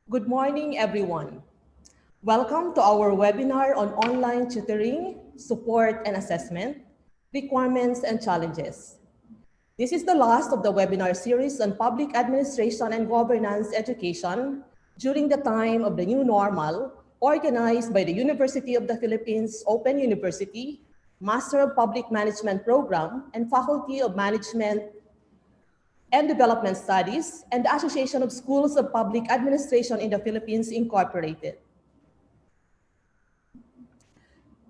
Good morning, everyone. Welcome to our webinar on online tutoring, support and assessment, requirements and challenges. This is the last of the webinar series on public administration and governance education during the time of the new normal, organized by the University of the Philippines Open University, Master of Public Management Program, and Faculty of Management and Development Studies, and the Association of Schools of Public Administration in the Philippines, Incorporated.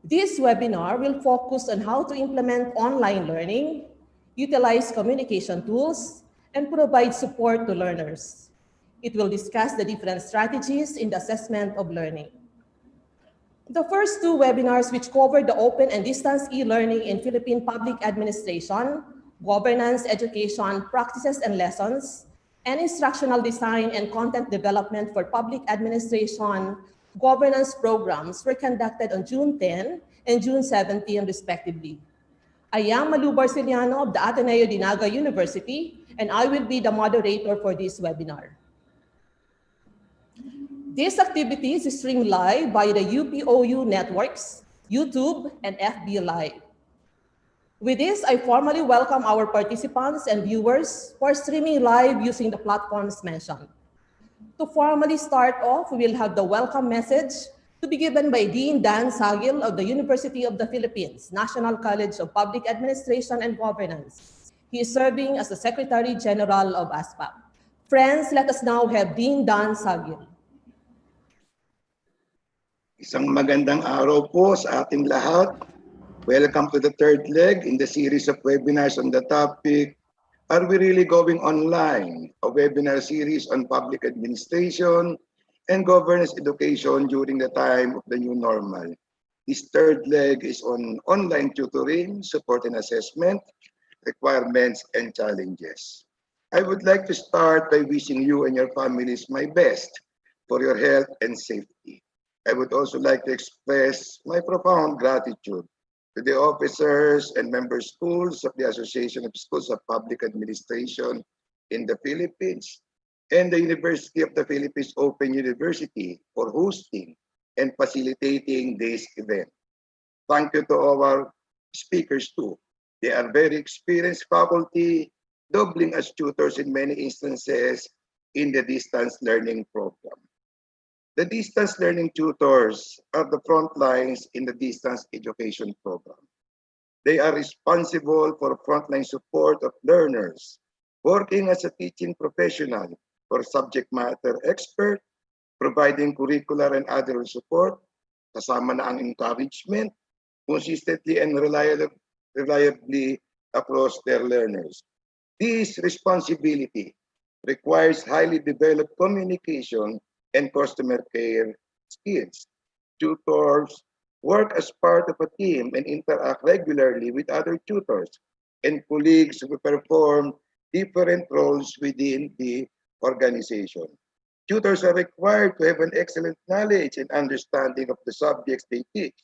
This webinar will focus on how to implement online learning, utilize communication tools, and provide support to learners. It will discuss the different strategies in the assessment of learning. The first two webinars, which covered the open and distance e-learning in Philippine public administration, governance, education, practices and lessons, and instructional design and content development for public administration governance programs were conducted on June 10 and June 17, respectively. I am Malu Barceliano of the Ateneo de Naga University, and I will be the moderator for this webinar. These activities stream live by the UPOU networks, YouTube, and FB Live. With this, I formally welcome our participants and viewers who are streaming live using the platforms mentioned. To formally start off, we will have the welcome message to be given by Dean Dan Sagil of the University of the Philippines, National College of Public Administration and Governance. He is serving as the Secretary General of ASPAC. Friends, let us now have Dean Dan Sagil. Isang magandang araw po sa ating lahat. Welcome to the third leg in the series of webinars on the topic, Are We Really Going Online? A webinar series on public administration and governance education during the time of the new normal. This third leg is on online tutoring, support and assessment, requirements and challenges. I would like to start by wishing you and your families my best for your health and safety. I would also like to express my profound gratitude to the officers and member schools of the Association of Schools of Public Administration in the Philippines and the University of the Philippines Open University for hosting and facilitating this event. Thank you to our speakers too. They are very experienced faculty, doubling as tutors in many instances in the distance learning program. The distance learning tutors are the front lines in the distance education program. They are responsible for frontline support of learners, working as a teaching professional or subject matter expert, providing curricular and other support, kasama na ang encouragement, consistently and reliably across their learners. This responsibility requires highly developed communication and customer care skills. Tutors work as part of a team and interact regularly with other tutors and colleagues who perform different roles within the organization. Tutors are required to have an excellent knowledge and understanding of the subjects they teach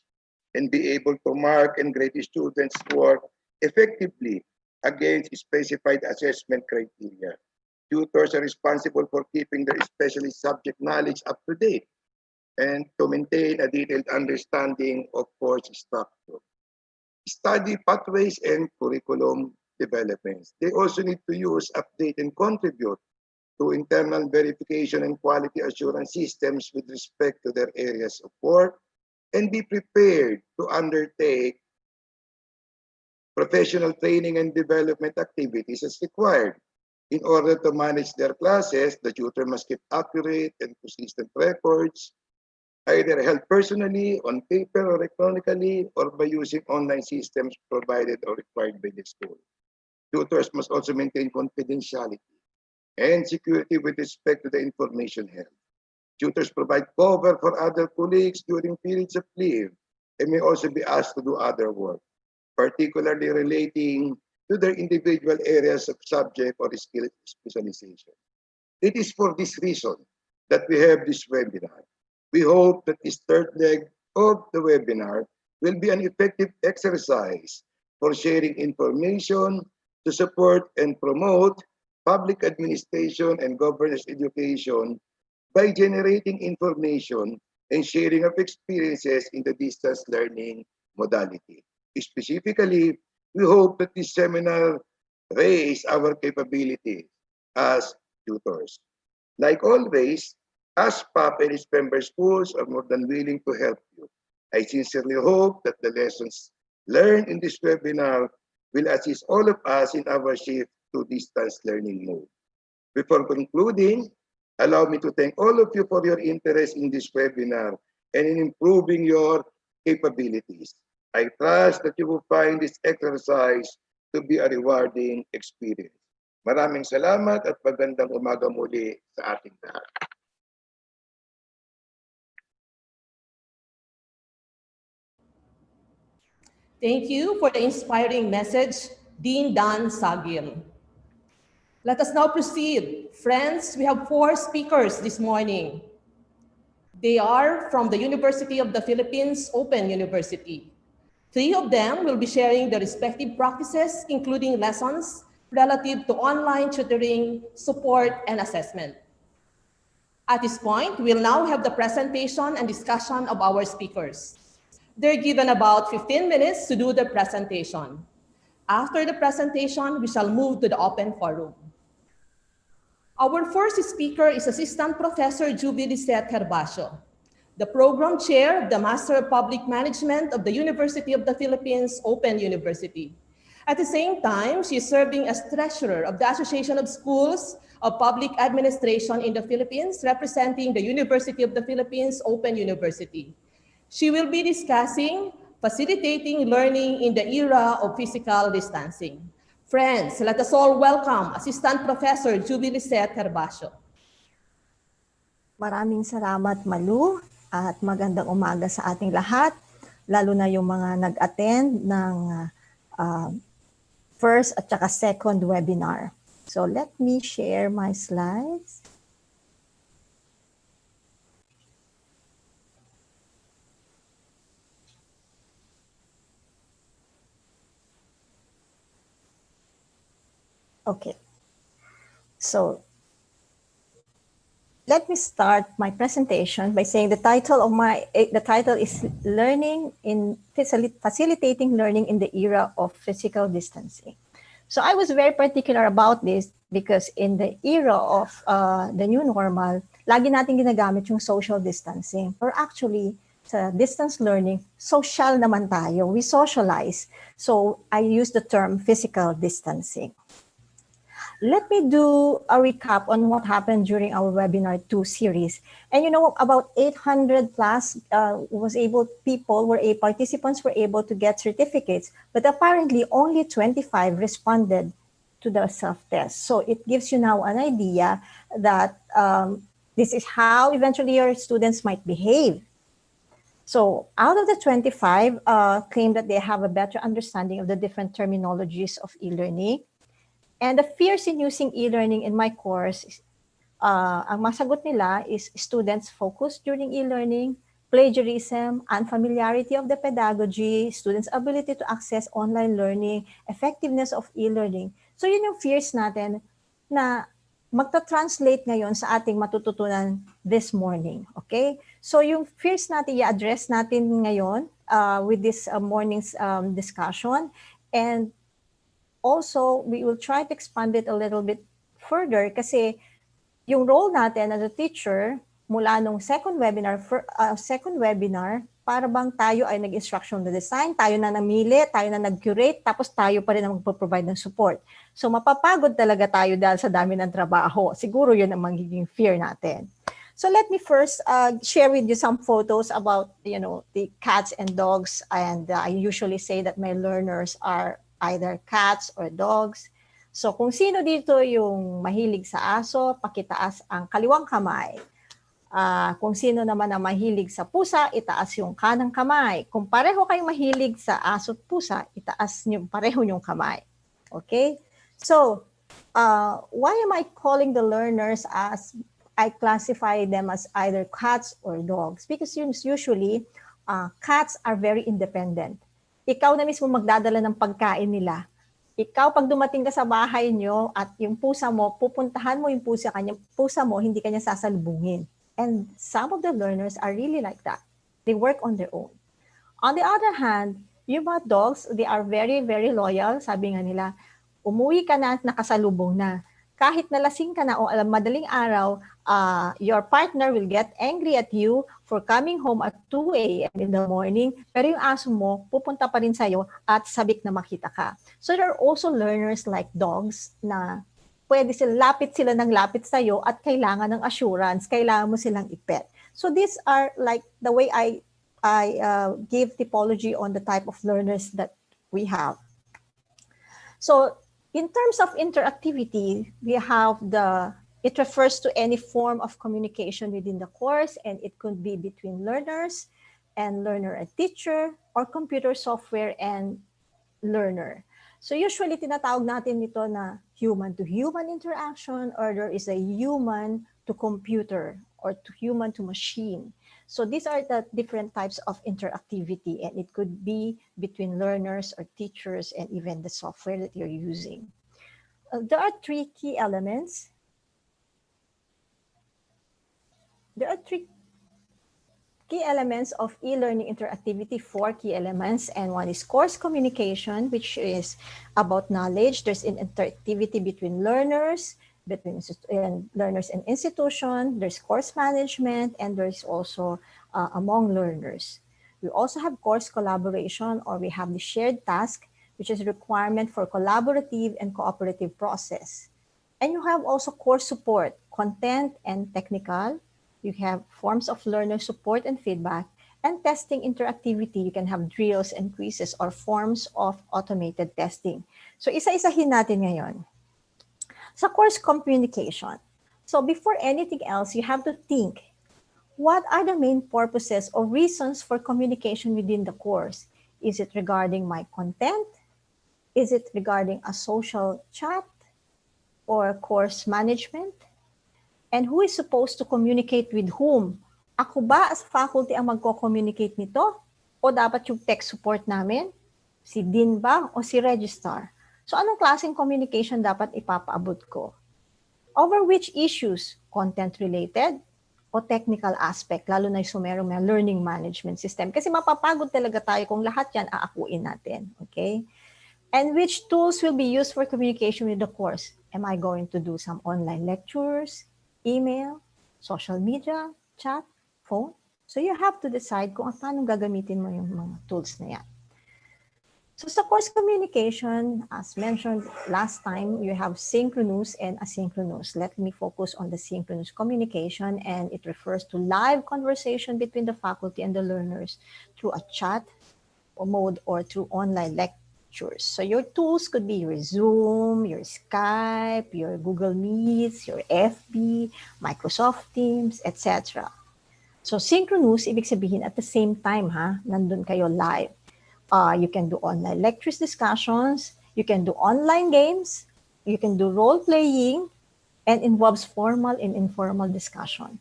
and be able to mark and grade the students' work effectively against specified assessment criteria. Tutors are responsible for keeping their specialist subject knowledge up to date and to maintain a detailed understanding of course structure, study pathways, and curriculum developments. They also need to use, update, and contribute to internal verification and quality assurance systems with respect to their areas of work and be prepared to undertake professional training and development activities as required. In order to manage their classes, the tutor must keep accurate and consistent records, either held personally, on paper or electronically, or by using online systems provided or required by the school. Tutors must also maintain confidentiality and security with respect to the information held. Tutors provide cover for other colleagues during periods of leave and may also be asked to do other work, particularly relating to their individual areas of subject or skill specialization. It is for this reason that we have this webinar. We hope that this third leg of the webinar will be an effective exercise for sharing information to support and promote public administration and governance education by generating information and sharing of experiences in the distance learning modality. Specifically, we hope that this seminar raise our capability as tutors. Like always, ASPAP and its member schools are more than willing to help you. I sincerely hope that the lessons learned in this webinar will assist all of us in our shift to distance learning mode. Before concluding, allow me to thank all of you for your interest in this webinar and in improving your capabilities. I trust that you will find this exercise to be a rewarding experience. Maraming salamat at magandang umaga muli sa ating lahat. Thank you for the inspiring message, Dean Dan Sagil. Let us now proceed. Friends, we have 4 speakers this morning. They are from the University of the Philippines Open University. 3 of them will be sharing their respective practices, including lessons relative to online tutoring, support, and assessment. At this point, we'll now have the presentation and discussion of our speakers. They're given about 15 minutes to do the presentation. After the presentation, we shall move to the open forum. Our first speaker is Assistant Professor Jubilee Seth Herbacio, the Program Chair of the Master of Public Management of the University of the Philippines Open University. At the same time, she is serving as Treasurer of the Association of Schools of Public Administration in the Philippines, representing the University of the Philippines Open University. She will be discussing facilitating learning in the era of physical distancing. Friends, let us all welcome Assistant Professor Jubilee Seth Herbacio. Maraming salamat, Malu, at magandang umaga sa ating lahat, lalo na yung mga nag-attend ng first at saka second webinar. So let me share my slides. Okay, so let me start my presentation by saying the title is Learning in Facilitating Learning in the Era of Physical Distancing. So I was very particular about this because in the era of the new normal, lagi natin ginagamit yung social distancing. Or actually, sa distance learning, social naman tayo. We socialize. So I use the term physical distancing. Let me do a recap on what happened during our webinar 2 series. And you know, about 800 plus participants were able to get certificates, but apparently only 25 responded to the self-test. So it gives you now an idea that this is how eventually your students might behave. So out of the 25 claim that they have a better understanding of the different terminologies of e-learning. And the fears in using e-learning in my course, ang masagot nila is students focus during e-learning, plagiarism, unfamiliarity of the pedagogy, students' ability to access online learning, effectiveness of e-learning. So yun yung fears natin na magta-translate ngayon sa ating matututunan this morning. Okay? So yung fears natin, i-address natin ngayon with this morning's discussion. And also, we will try to expand it a little bit further kasi yung role natin as a teacher mula nung second webinar, para bang tayo ay nag-instruction na design, tayo na namili, tayo na nag-curate, tapos tayo pa rin ang magpo-provide ng support. So mapapagod talaga tayo dahil sa dami ng trabaho. Siguro yun ang magiging fear natin. So let me first share with you some photos about, you know, the cats and dogs. And I usually say that my learners are either cats or dogs. So kung sino dito yung mahilig sa aso, pakitaas ang kaliwang kamay. Kung sino naman ang mahilig sa pusa, itaas yung kanang kamay. Kung pareho kayong mahilig sa aso at pusa, itaas yung pareho yung kamay. Okay? So, why am I calling the learners as I classify them as either cats or dogs? Because usually, cats are very independent. Ikaw na mismo magdadala ng pagkain nila. Ikaw, pag dumating ka sa bahay nyo at yung pusa mo, pupuntahan mo yung pusa mo, hindi kanya sasalubungin. And some of the learners are really like that. They work on their own. On the other hand, yung mga dogs, they are very, very loyal. Sabi nga nila, umuwi ka na, nakasalubong na. Kahit nalasing ka na o alam madaling araw, your partner will get angry at you for coming home at 2 a.m. in the morning, pero yung aso mo, pupunta pa rin sa'yo at sabik na makita ka. So there are also learners like dogs na pwede lapit sila ng lapit sa'yo at kailangan ng assurance, kailangan mo silang ipet. So these are like the way I give typology on the type of learners that we have. So in terms of interactivity, we have it refers to any form of communication within the course, and it could be between learners and learner and teacher, or computer software and learner. So usually tinatawag natin ito na human-to-human interaction, or there is a human to computer or to human to machine. So these are the different types of interactivity, and it could be between learners or teachers and even the software that you're using. There are three key elements. There are three key elements of e-learning interactivity, 4 key elements, and one is course communication, which is about knowledge. There's an interactivity between learners, learners and institution. There's course management, and there's also among learners. We also have course collaboration, or we have the shared task, which is a requirement for collaborative and cooperative process. And you have also course support, content and technical. You have forms of learner support and feedback, and testing interactivity. You can have drills and quizzes or forms of automated testing. So isa-isahin natin ngayon. Sa course communication. So before anything else, you have to think, what are the main purposes or reasons for communication within the course? Is it regarding my content? Is it regarding a social chat or course management? And who is supposed to communicate with whom? Ako ba as faculty ang magko-communicate nito? O dapat yung tech support namin? Si Dean ba o si Registrar? So anong klaseng communication dapat ipapaabot ko? Over which issues? Content-related o technical aspect? Lalo na yung sumerong may learning management system. Kasi mapapagod talaga tayo kung lahat yan aakuin natin. Okay? And which tools will be used for communication with the course? Am I going to do some online lectures, email, social media, chat, phone? So you have to decide kung paano gagamitin mo yung mga tools na yan. So sa course communication, as mentioned last time, you have synchronous and asynchronous. Let me focus on the synchronous communication, and it refers to live conversation between the faculty and the learners through a chat mode or through online lectures. So your tools could be your Zoom, your Skype, your Google Meets, your FB, Microsoft Teams, etc. So synchronous, ibig sabihin at the same time, nandun kayo live. You can do online lectures, discussions, you can do online games, you can do role-playing, and involves formal and informal discussion.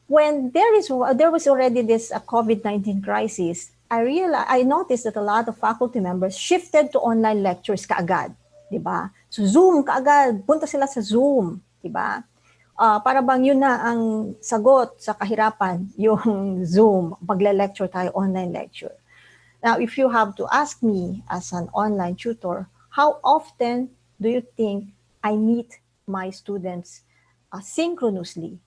When there was already this COVID-19 crisis, I noticed that a lot of faculty members shifted to online lectures kaagad, di ba? So Zoom kaagad, punta sila sa Zoom, di ba? Para bang yun na ang sagot sa kahirapan, yung Zoom, pagle-lecture tayo, online lecture. Now, if you have to ask me as an online tutor, how often do you think I meet my students synchronously?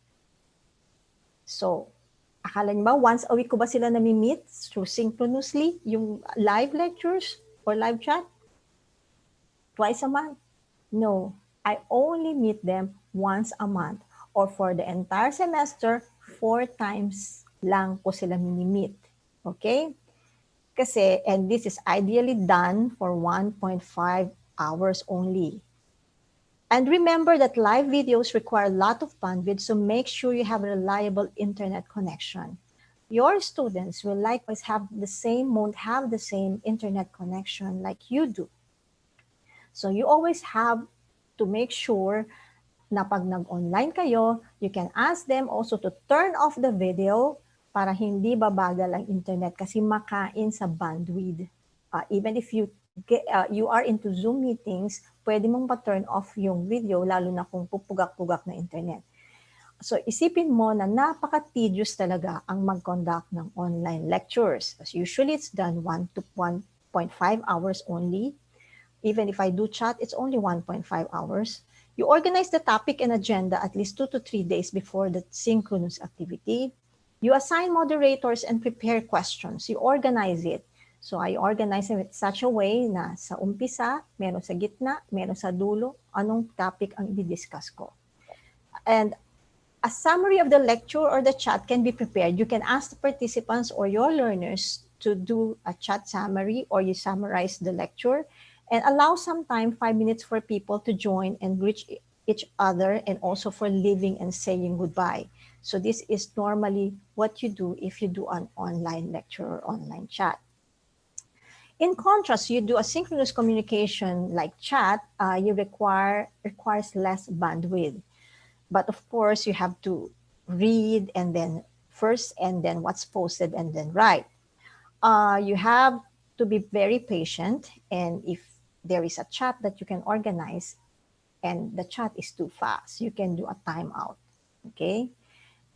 So, akala niyo ba, once a week ko ba sila nami-meet through synchronously, yung live lectures or live chat? Twice a month? No, I only meet them once a month, or for the entire semester, 4 times lang ko sila mini-meet. Okay? Kasi, and this is ideally done for 1.5 hours only. And remember that live videos require a lot of bandwidth, so make sure you have a reliable internet connection. Your students will likewise won't have the same internet connection like you do. So you always have to make sure na pag nag-online kayo, you can ask them also to turn off the video para hindi babagal ang internet kasi makain sa bandwidth. Even if you you are into Zoom meetings, pwede mong pa-turn off yung video, lalo na kung pupugak-pugak na internet. So isipin mo na napaka-tedious talaga ang mag-conduct ng online lectures. As usually, it's done 1 to 1.5 hours only. Even if I do chat, it's only 1.5 hours. You organize the topic and agenda at least 2 to 3 days before the synchronous activity. You assign moderators and prepare questions. You organize it. So I organize it in such a way na sa umpisa, meron sa gitna, meron sa dulo, anong topic ang i-discuss ko. And a summary of the lecture or the chat can be prepared. You can ask the participants or your learners to do a chat summary, or you summarize the lecture and allow some time, 5 minutes, for people to join and greet each other, and also for leaving and saying goodbye. So this is normally what you do if you do an online lecture or online chat. In contrast, you do asynchronous communication like chat, requires less bandwidth. But of course, you have to read and then first, and then what's posted, and then write. You have to be very patient. And if there is a chat that you can organize and the chat is too fast, you can do a timeout. Okay.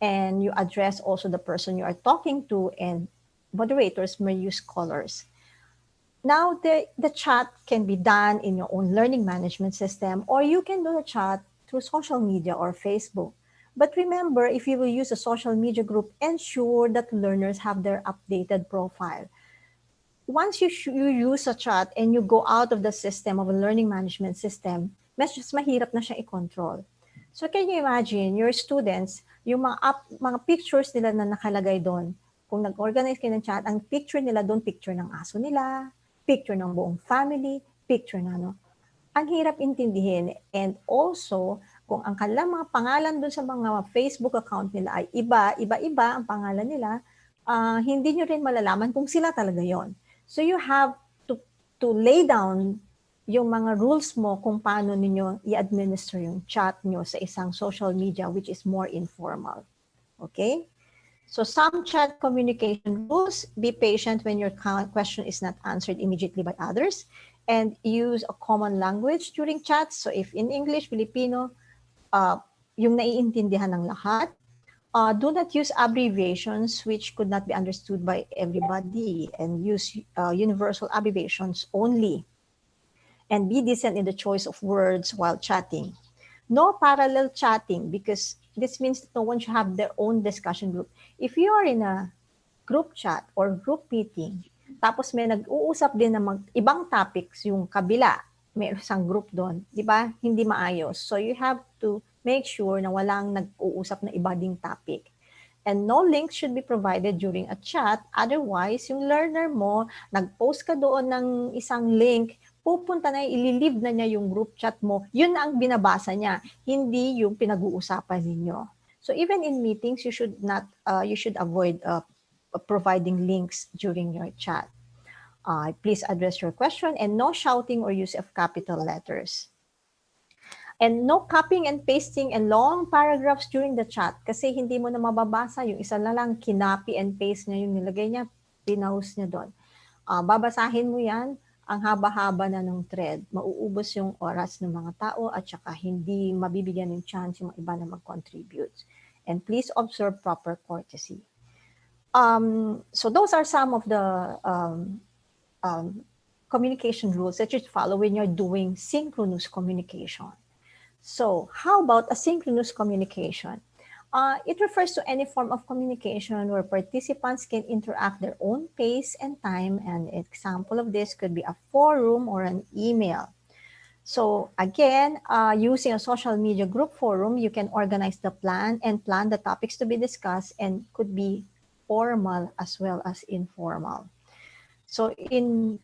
And you address also the person you are talking to, and moderators may use colors. Now, the chat can be done in your own learning management system, or you can do the chat through social media or Facebook. But remember, if you will use a social media group, ensure that learners have their updated profile. Once you use a chat and you go out of the system of a learning management system, mas mahirap na siya i-control. So can you imagine, your students, yung mga pictures nila na nakalagay doon, kung nag-organize kayo ng chat, ang picture nila doon, picture ng aso nila, picture ng buong family, picture na ano. Ang hirap intindihin. And also, kung ang kanilang mga pangalan doon sa mga Facebook account nila ay iba-iba ang pangalan nila, hindi nyo rin malalaman kung sila talaga yon. So you have to lay down yung mga rules mo kung paano ninyo i-administer yung chat nyo sa isang social media which is more informal. Okay? So some chat communication rules: be patient when your question is not answered immediately by others, and use a common language during chats. So if in English, Filipino, yung naiintindihan ng lahat. Do not use abbreviations which could not be understood by everybody, and use universal abbreviations only. And be decent in the choice of words while chatting. No parallel chatting, because this means that no one should have their own discussion group. If you are in a group chat or group meeting, tapos may nag-uusap din ng ibang topics yung kabila, may isang group doon, di ba? Hindi maayos. So you have to make sure na walang nag-uusap na iba ding topic. And no links should be provided during a chat. Otherwise, yung learner mo, nag-post ka doon ng isang link, pupunta na, ililive na niya yung group chat mo. Yun ang binabasa niya, hindi yung pinag-uusapan ninyo. So even in meetings, you should avoid providing links during your chat. Please address your question, and no shouting or use of capital letters. And no copying and pasting and long paragraphs during the chat, kasi hindi mo na mababasa. Yung isa na lang, kinopy and paste niya yung nilagay niya, pinaus niya doon. Babasahin mo yan, ang haba-haba na ng thread. Mauubos yung oras ng mga tao, at saka hindi mabibigyan ng chance yung iba na mag-contribute. And please observe proper courtesy. So those are some of the communication rules that you follow when you're doing synchronous communication. So how about asynchronous communication? It refers to any form of communication where participants can interact their own pace and time. An example of this could be a forum or an email. So again, using a social media group forum, you can organize the plan the topics to be discussed, and could be formal as well as informal. So in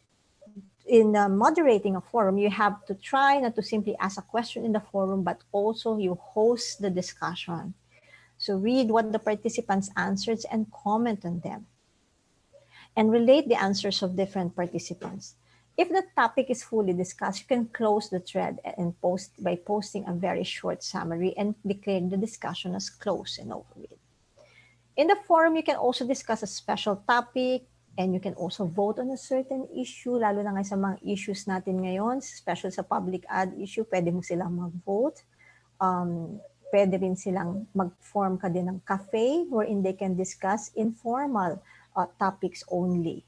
moderating a forum, you have to try not to simply ask a question in the forum, but also you host the discussion. So read what the participants answered and comment on them, and relate the answers of different participants. If the topic is fully discussed, you can close the thread and by posting a very short summary and declaring the discussion as closed and over with. In the forum, you can also discuss a special topic And you can also vote on a certain issue, lalo na nga sa mga issues natin ngayon, especially sa public ad issue, pwede mo silang mag-vote. Pwede rin silang mag-form ka din ng cafe wherein they can discuss informal topics only.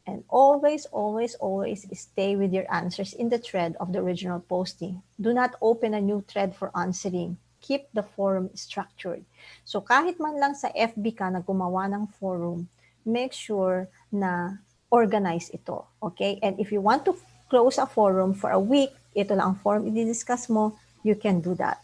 And always, always, always stay with your answers in the thread of the original posting. Do not open a new thread for answering. Keep the forum structured. So kahit man lang sa FB ka na gumawa ng forum, make sure na organize ito. Okay? And if you want to close a forum for a week, ito lang ang forum i-discuss mo, you can do that.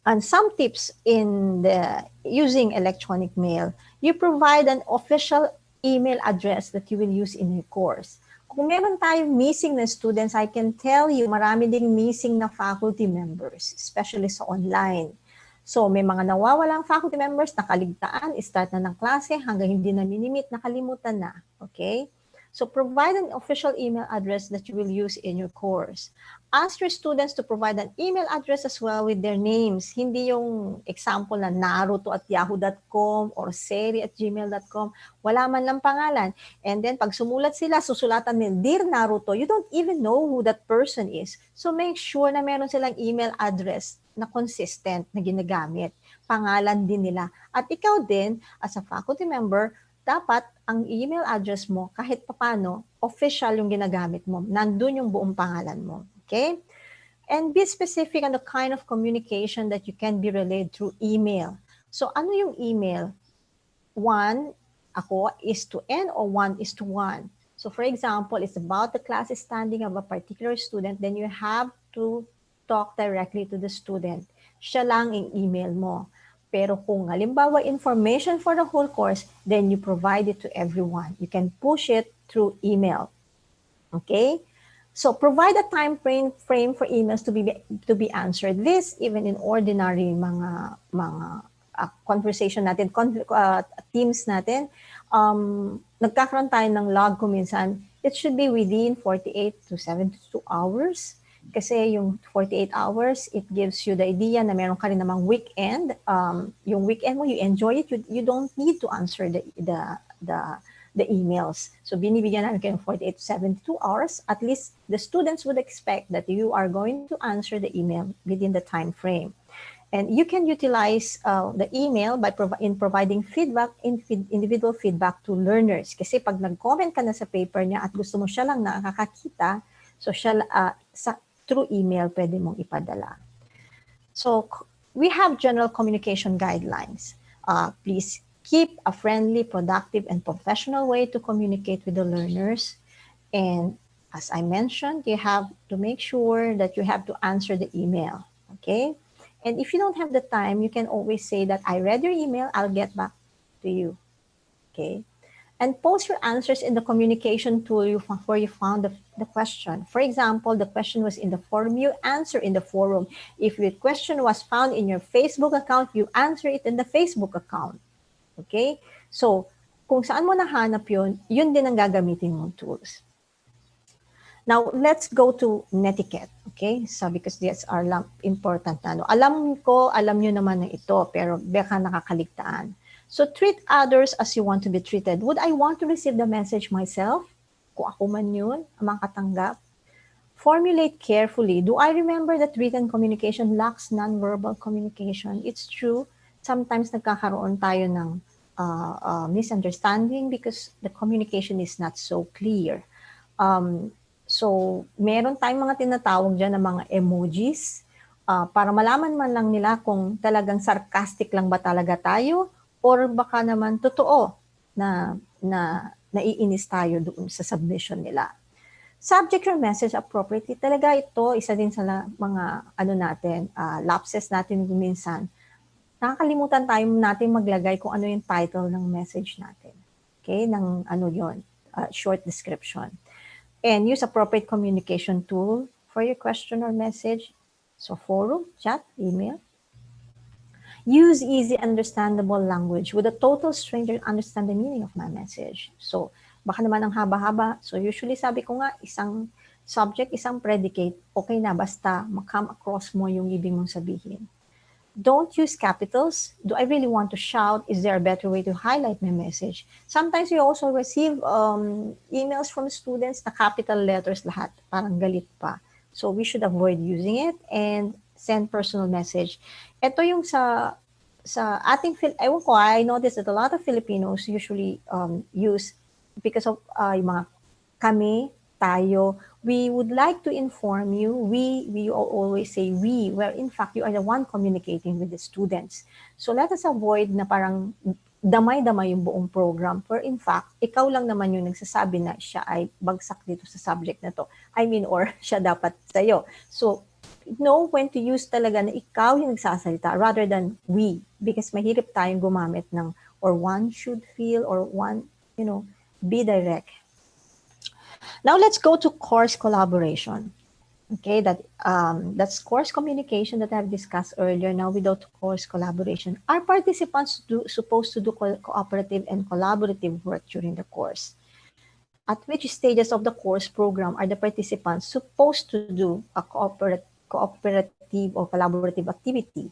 And some tips in the using electronic mail, you provide an official email address that you will use in your course. Kung meron tayong missing na students, I can tell you, marami ding missing na faculty members, especially sa online. So may mga nawawalang faculty members, nakaligtaan, start na ng klase, hanggang hindi na minimit, nakalimutan na. Okay? So provide an official email address that you will use in your course. Ask your students to provide an email address as well with their names. Hindi yung example na naruto@yahoo.com or seri@gmail.com. Wala man lang pangalan. And then pag sumulat sila, susulatan nila, Dear Naruto, you don't even know who that person is. So make sure na meron silang email address na consistent na ginagamit. Pangalan din nila. At ikaw din, as a faculty member, dapat ang email address mo, kahit papano, official yung ginagamit mo. Nandun yung buong pangalan mo. Okay? And be specific on the kind of communication that you can be relayed through email. So, ano yung email? 1, ako, is to N or 1 is to 1. So, for example, it's about the class standing of a particular student, then you have to talk directly to the student. Siya lang yung email mo. Pero kung halimbawa information for the whole course, then you provide it to everyone. You can push it through email. Okay? So provide a time frame for emails to be answered. This even in ordinary mga conversation natin, teams natin, nagkakaroon tayo ng log kung minsan, it should be within 48 to 72 hours. Kasi yung 48 hours, it gives you the idea na meron ka rin namang weekend. Yung weekend mo, you enjoy it. You don't need to answer the emails. So binibigyan natin kayo ng 48 to 72 hours. At least the students would expect that you are going to answer the email within the time frame. And you can utilize the email by providing feedback, individual feedback to learners. Kasi pag nag-comment ka na sa paper niya at gusto mo siya lang nakakakita, so siya, through email, pwede mong ipadala. So we have general communication guidelines. Please keep a friendly, productive, and professional way to communicate with the learners. And as I mentioned, you have to make sure that you have to answer the email, okay? And if you don't have the time, you can always say that I read your email, I'll get back to you, okay? And post your answers in the communication tool where you found the question. For example, the question was in the forum, you answer in the forum. If the question was found in your Facebook account, you answer it in the Facebook account. Okay? So, kung saan mo nahanap yun, yun din ang gagamitin mong tools. Now, let's go to netiquette. Okay? So, because these are important na. Alam nyo naman na ito, pero baka nakakaligtaan. So, treat others as you want to be treated. Would I want to receive the message myself? Kung ako man yun, ang makatanggap. Formulate carefully. Do I remember that written communication lacks nonverbal communication? It's true. Sometimes nagkakaroon tayo ng misunderstanding because the communication is not so clear. So, meron tayong mga tinatawag dyan na mga emojis para malaman man lang nila kung talagang sarcastic lang ba talaga tayo or baka naman totoo na naiinis tayo doon sa submission nila. Subject your message appropriately. Talaga ito, isa din sa mga lapses natin minsan. Nakakalimutan tayo natin maglagay kung ano yung title ng message natin. Okay? Ng short description. And use appropriate communication tool for your question or message. So forum, chat, email. Use easy, understandable language. Would a total stranger understand the meaning of my message? So, baka naman ang haba-haba. So, usually sabi ko nga, isang subject, isang predicate, okay na, basta come across mo yung ibig mong sabihin. Don't use capitals. Do I really want to shout? Is there a better way to highlight my message? Sometimes we also receive emails from students na capital letters lahat. Parang galit pa. So we should avoid using it and send personal message. Ito yung sa ating, ewan ko, I noticed that a lot of Filipinos usually use, because of yung mga kami, tayo, we would like to inform you, we always say we, where in fact you are the one communicating with the students. So let us avoid na parang damay-damay yung buong program, where in fact, ikaw lang naman yung nagsasabi na siya ay bagsak dito sa subject na to. I mean, or siya dapat sa'yo. So, know when to use talaga na ikaw yung nagsasalita rather than we, because mahirap tayong gumamit ng or one should feel or one, be direct. Now let's go to course collaboration. Okay, that's course communication that I've discussed earlier. Now without course collaboration, are participants supposed to do cooperative and collaborative work during the course? At which stages of the course program are the participants supposed to do a cooperative or collaborative activity?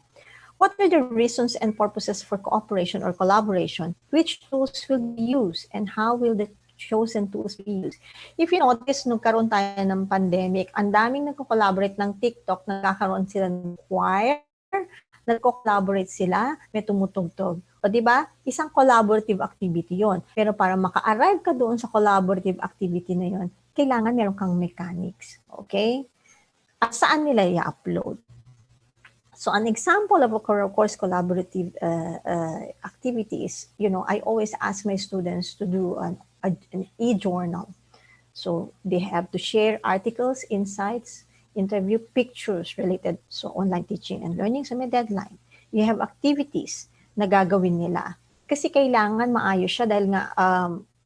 What are the reasons and purposes for cooperation or collaboration? Which tools will be used and how will the chosen tools be used? If you notice, nung karoon tayo ng pandemic, ang daming nagko-collaborate ng TikTok, nagkakaroon sila ng choir, nagko-collaborate sila, may tumutugtog. O di ba? Isang collaborative activity yon. Pero para maka-arrive ka doon sa collaborative activity na yon, kailangan meron kang mechanics. Okay? At saan nila i-upload? So an example of a course collaborative activity is, I always ask my students to do an e-journal. So they have to share articles, insights, interview, pictures related to online teaching and learning. So may deadline. You have activities na gagawin nila. Kasi kailangan maayos siya dahil nga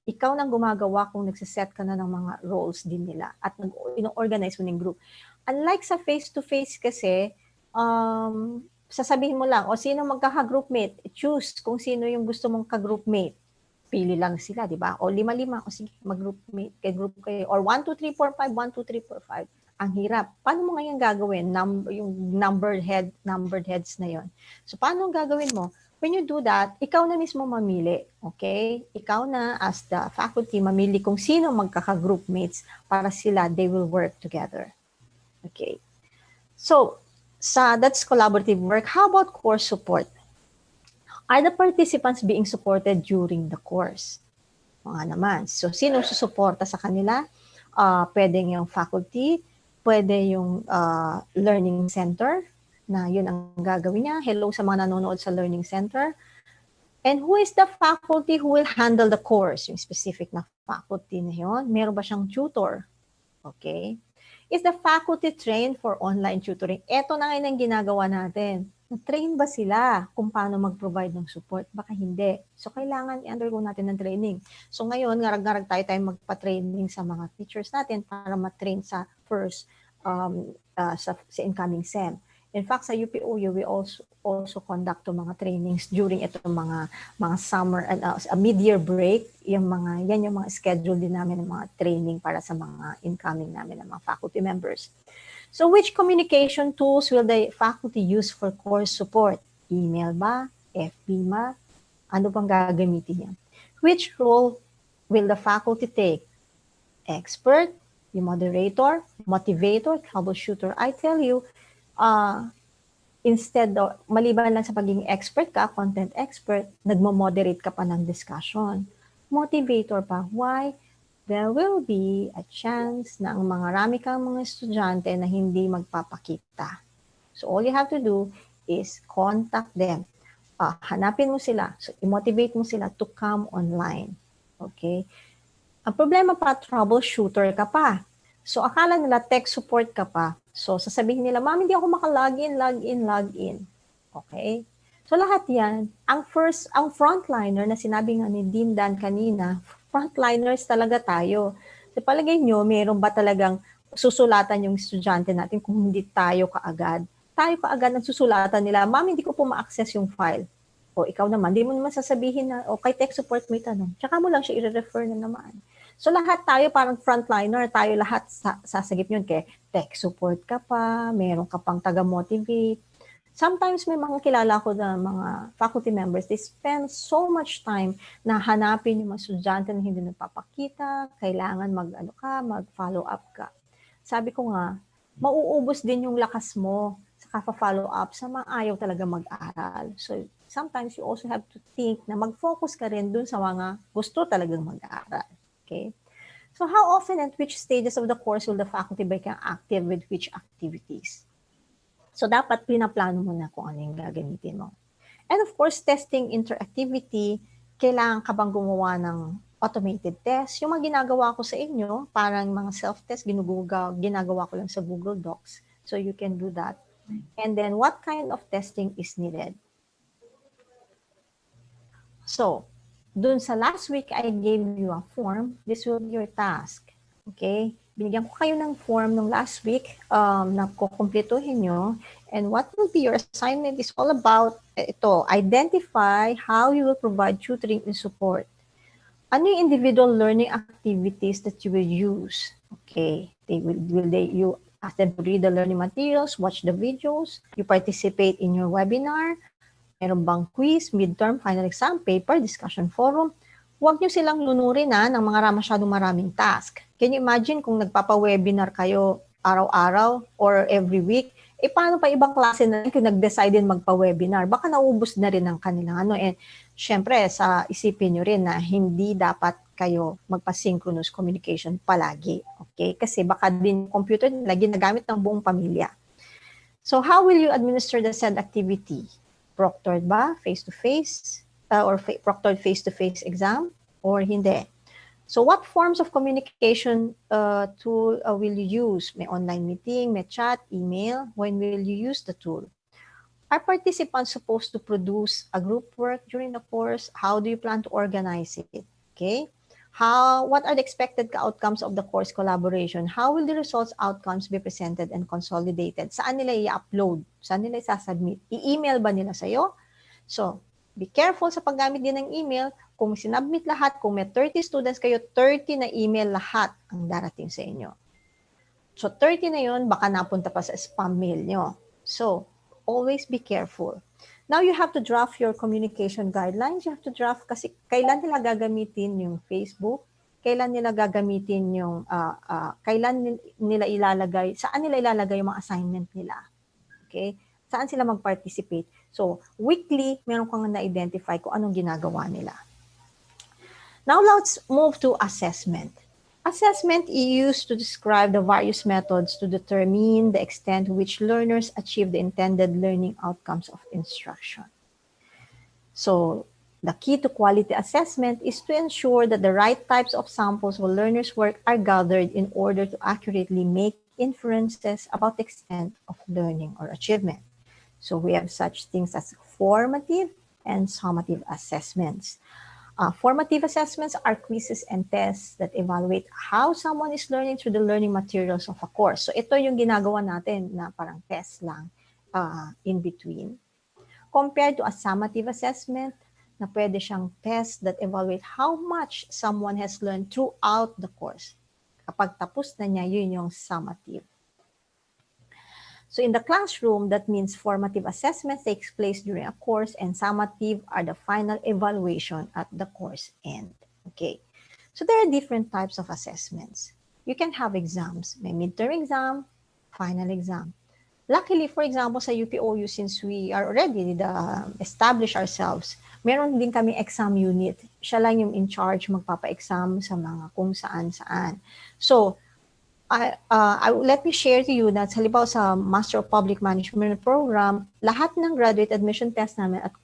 ikaw nang gumagawa kung nagsiset ka na ng mga roles din nila at ino-organize mo ng group. Unlike sa face-to-face kasi, sasabihin mo lang, o sino magkaka-groupmate, choose kung sino yung gusto mong ka-groupmate. Pili lang sila, di ba? O 5-5, o sige, mag-groupmate, group kayo. Or 1, 2, 3, 4, 5, 1, 2, 3, 4, 5. Ang hirap. Paano mo ngayon gagawin? Yung numbered heads na yon. So, paano gagawin mo? When you do that, ikaw na mismo mamili. Okay? Ikaw na, as the faculty, mamili kung sino magkaka-groupmates para sila, they will work together. Okay. So, that's collaborative work. How about course support? Are the participants being supported during the course? Mga naman. So, sino susuporta sa kanila? Pwedeng yung faculty, pwede yung learning center, na yun ang gagawin niya. Hello sa mga nanonood sa learning center. And who is the faculty who will handle the course? Yung specific na faculty na yun. Meron ba siyang tutor? Okay. Is the faculty trained for online tutoring? Ito na ngayon ang ginagawa natin. Na-train ba sila kung paano mag-provide ng support? Baka hindi. So, kailangan i-undergo natin ng training. So, ngayon, ngarag-ngarag tayo magpa-training sa mga teachers natin para ma-train sa first, sa incoming SEM. In fact, sa UPOU, we also conduct mga trainings during itong mga summer and a mid-year break. Yan yung mga schedule din namin ng mga training para sa mga incoming namin ng mga faculty members. So which communication tools will the faculty use for course support? Email ba? FB ba? Ano bang gagamitin niya? Which role will the faculty take? Expert, the moderator, motivator, troubleshooter. I tell you, instead of, maliban lang sa pagiging expert ka, content expert, nagmo-moderate ka pa ng discussion. Motivator pa. Why? There will be a chance na ang marami kang mga estudyante na hindi magpapakita. So all you have to do is contact them. Hanapin mo sila. So i-motivate mo sila to come online. Okay? Ang problema pa, troubleshooter ka pa. So akala nila tech support ka pa. So sasabihin nila, ma'am, hindi ako login. Okay? So lahat yan, ang frontliner na sinabi nga ni Dean Dan kanina, frontliners talaga tayo. Sa palagay nyo, mayroon ba talagang susulatan yung estudyante natin kung hindi tayo kaagad? Tayo kaagad ang susulatan nila, ma'am, hindi ko po ma-access yung file. O ikaw naman, di mo naman sasabihin na, o kay tech support mo itanong. Tsaka mo lang siya i-refer na naman. So lahat tayo parang frontliner, tayo lahat sasagip yun. Kaya tech support ka pa, meron ka pang taga-motivate. Sometimes may mga kilala ko na mga faculty members, they spend so much time na hanapin yung mga estudyante na hindi nagpapakita, kailangan mag-follow up ka. Sabi ko nga, mauubos din yung lakas mo sa follow up sa mga ayaw talaga mag-aral. So, sometimes you also have to think na mag-focus ka rin dun sa mga gusto talagang mag-aral. Okay? So, how often and which stages of the course will the faculty become active with which activities? So, dapat pinaplano mo na kung ano yung gagamitin mo. And of course, testing interactivity, kailangan ka bang gumawa ng automated test? Yung mga ginagawa ko sa inyo, parang mga self-test, ginagawa ko lang sa Google Docs. So, you can do that. And then, what kind of testing is needed? So, dun sa last week, I gave you a form. This will be your task. Okay? Binigyan ko kayo ng form nung last week na kukumpletuhin nyo. And what will be your assignment is all about ito, identify how you will provide tutoring and support. Ano yung individual learning activities that you will use? Okay, you ask them to read the learning materials, watch the videos, you participate in your webinar, meron bang quiz, midterm, final exam, paper, discussion forum. Huwag nyo silang lunurin ng mga masyadong maraming task. Can you imagine kung nagpapa-webinar kayo araw-araw or every week? Paano pa ibang klase na kung nag-decide din magpa-webinar? Baka naubos na rin ang kanilang And syempre, isipin nyo rin na hindi dapat kayo magpa-synchronous communication palagi. Okay? Kasi baka din computer nila ginagamit ng buong pamilya. So how will you administer the said activity? Proctored ba? Face-to-face? Or proctored face-to-face exam? Or hindi? So what forms of communication tool will you use? May online meeting, may chat, email? When will you use the tool? Are participants supposed to produce a group work during the course? How do you plan to organize it? Okay? What are the expected outcomes of the course collaboration? How will the results outcomes be presented and consolidated? Saan nila i-upload? Saan nila i-submit? I-email ba nila sa'yo? So, be careful sa paggamit din ng email. Kung sinubmit lahat, kung may 30 students kayo, 30 na email lahat ang darating sa inyo. So, 30 na yun, baka napunta pa sa spam mail nyo. So, always be careful. Now, you have to draft your communication guidelines. You have to draft kasi kailan nila gagamitin yung Facebook, kailan nila gagamitin yung, kailan nila ilalagay, saan nila ilalagay yung mga assignment nila. Okay? Saan sila mag-participate. So, weekly, meron kang na-identify kung anong ginagawa nila. Now, let's move to assessment. Assessment is used to describe the various methods to determine the extent to which learners achieve the intended learning outcomes of instruction. So, the key to quality assessment is to ensure that the right types of samples of learners' work are gathered in order to accurately make inferences about the extent of learning or achievement. So, we have such things as formative and summative assessments. Formative assessments are quizzes and tests that evaluate how someone is learning through the learning materials of a course. So ito yung ginagawa natin na parang test lang in between. Compared to a summative assessment na pwede siyang test that evaluate how much someone has learned throughout the course. Kapag tapos na niya, yun yung summative. So in the classroom, that means formative assessment takes place during a course and summative are the final evaluation at the course end. Okay. So there are different types of assessments. You can have exams. May midterm exam, final exam. Luckily, for example, sa UPOU, since we are already established ourselves, meron din kami exam unit. Siya lang yung in charge magpapa-exam sa mga kung saan-saan. So, let me share to you that halimbawa sa Master of Public Management Program, lahat ng graduate admission test namin at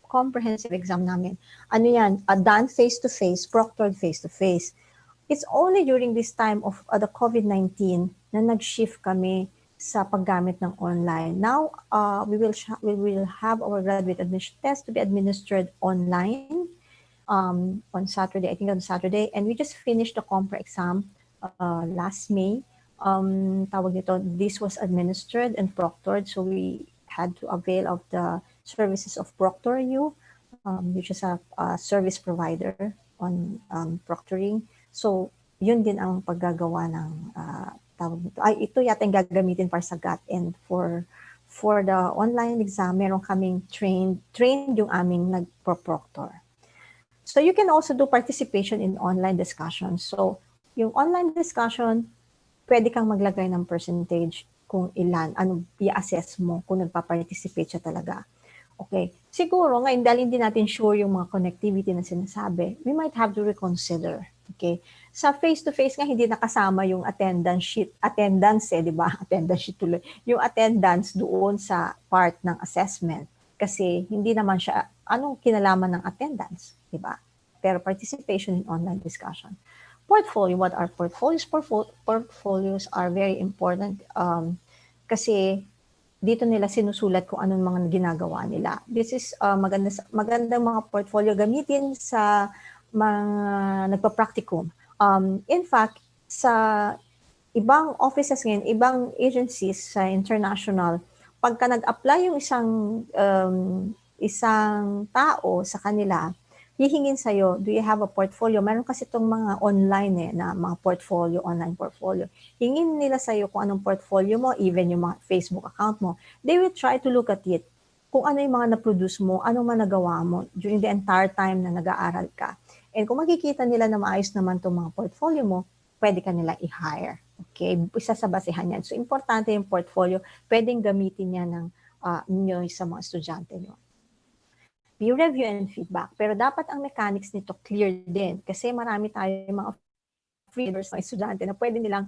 comprehensive exam namin, ano yan, done face-to-face, proctored face-to-face. It's only during this time of the COVID-19 na nag-shift kami sa paggamit ng online. Now, we will have our graduate admission test to be administered online on Saturday, I think on Saturday, and we just finished the compre exam last May. Tawag nito, this was administered and proctored, so we had to avail of the services of ProctorU, which is a service provider on proctoring. So, yun din ang paggagawa ng tawag nito. Ito yata yung gagamitin para sa GAT and for for the online exam, meron kaming trained yung aming nagpo-proctor. So you can also do participation in online discussions. So yung online discussion, pwede kang maglagay ng percentage kung ilan, ano i-assess mo kung nagpa-participate siya talaga. Okay. Siguro, ngayon, dahil hindi natin sure yung mga connectivity na sinasabi, we might have to reconsider. Okay. Sa face-to-face nga, hindi nakasama yung attendance di ba? Attendance sheet tuloy. Yung attendance doon sa part ng assessment. Kasi hindi naman siya, anong kinalaman ng attendance, di ba? Pero participation in online discussion. Portfolio, what are portfolios? Portfolios are very important kasi dito nila sinusulat kung anong mga ginagawa nila. This is magandang mga portfolio gamitin sa mga nagpa-practicum. In fact, sa ibang offices ngayon, ibang agencies sa international, pagka nag-apply yung isang tao sa kanila, hihingin sa'yo, do you have a portfolio? Meron kasi itong mga online na mga portfolio, online portfolio. Hingin nila sa'yo kung anong portfolio mo, even yung mga Facebook account mo. They will try to look at it. Kung ano yung mga na-produce mo, anong mga nagawa mo during the entire time na nag-aaral ka. And kung makikita nila na maayos naman itong mga portfolio mo, pwede ka nila i-hire. Okay? Isa sa basihan yan. So, importante yung portfolio. Pwedeng gamitin yan ng nyo sa mga estudyante nyo. Peer review and feedback. Pero dapat ang mechanics nito clear din. Kasi marami tayong mga freeders, mga estudyante na pwede nilang,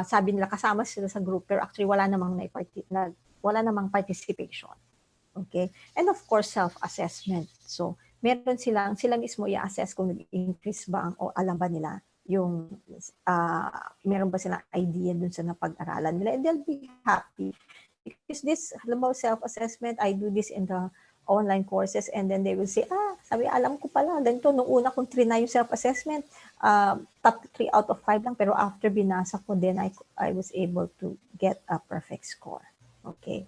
sabi nila kasama sila sa group, pero actually wala namang participation. Okay? And of course, self-assessment. So, sila mismo i-assess kung nag-increase ba o alam ba nila yung, meron ba silang idea dun sa napag-aralan nila. And they'll be happy. Because this, self-assessment, I do this in the online courses, and then they will say, sabi, alam ko pala, ganito, nung una kong trinay yung self-assessment, top 3 out of 5 lang, pero after binasa ko din, I was able to get a perfect score. Okay.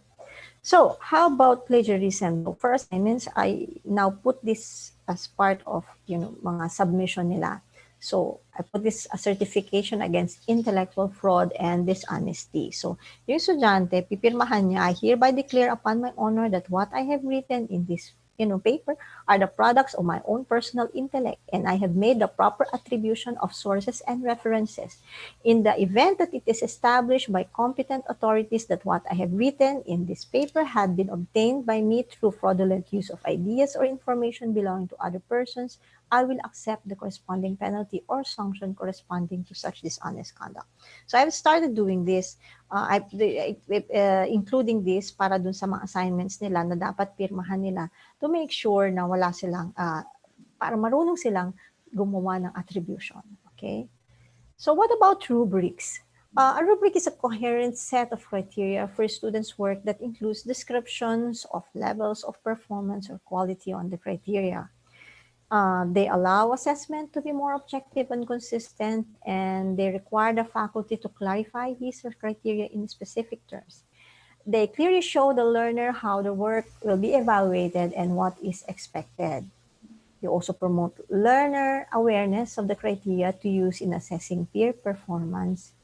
So, how about plagiarism? So, for assignments, I now put this as part of, mga submission nila. So, I put this a certification against intellectual fraud and dishonesty. So, yung estudyante, pipirmahan niya, I hereby declare upon my honor that what I have written in this paper are the products of my own personal intellect, and I have made the proper attribution of sources and references. In the event that it is established by competent authorities that what I have written in this paper had been obtained by me through fraudulent use of ideas or information belonging to other persons, I will accept the corresponding penalty or sanction corresponding to such dishonest conduct. So I've started doing this, including this para dun sa mga assignments nila na dapat pirmahan nila to make sure na wala silang, para marunong silang gumawa ng attribution. Okay? So what about rubrics? A rubric is a coherent set of criteria for students' work that includes descriptions of levels of performance or quality on the criteria. They allow assessment to be more objective and consistent, and they require the faculty to clarify his or criteria in specific terms. They clearly show the learner how the work will be evaluated and what is expected. They also promote learner awareness of the criteria to use in assessing peer performance,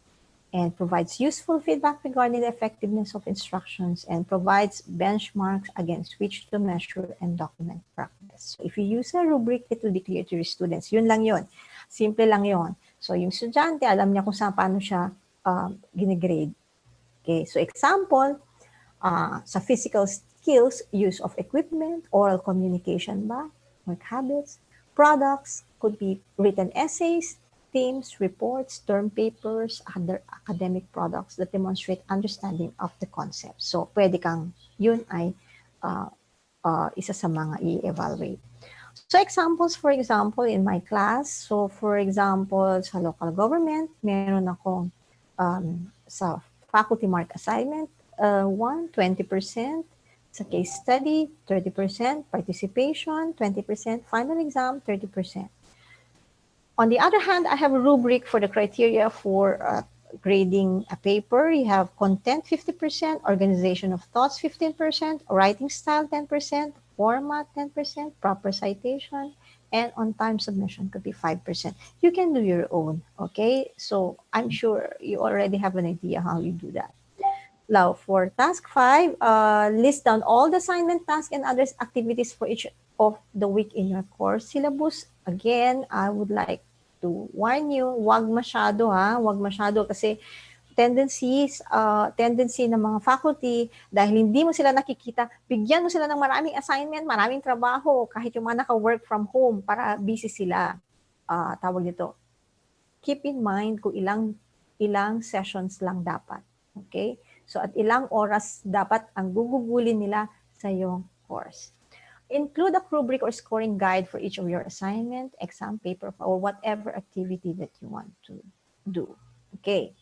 and provides useful feedback regarding the effectiveness of instructions, and provides benchmarks against which to measure and document practice. So if you use a rubric, it will be clear to your students. Yun lang yun. Simple lang yun. So yung estudyante, alam niya kung paano siya ginigrade. Okay, so example, sa physical skills, use of equipment, oral communication ba, work habits, products, could be written essays, themes, reports, term papers, other academic products that demonstrate understanding of the concept. So, pwede kang, yun ay isa sa mga i-evaluate. So, examples, for example, in my class, so for example, sa local government, meron akong sa faculty mark assignment, 20%, sa case study, 30%, participation, 20%, final exam, 30%. On the other hand, I have a rubric for the criteria for grading a paper. You have content 50%, organization of thoughts 15%, writing style 10%, format 10%, proper citation, and on-time submission could be 5%. You can do your own, okay? So I'm sure you already have an idea how you do that. Now, for task 5, list down all the assignment tasks and other activities for each of the week in your course syllabus. Again, I would like to warn you, wag masyado ha, wag masyado kasi tendency ng mga faculty, dahil hindi mo sila nakikita, bigyan mo sila ng maraming assignment, maraming trabaho, kahit yung mga naka-work from home para busy sila. Tawag nito, keep in mind kung ilang sessions lang dapat. Okay? So at ilang oras dapat ang gugugulin nila sa iyong course. Include a rubric or scoring guide for each of your assignment, exam paper, or whatever activity that you want to do. Okay.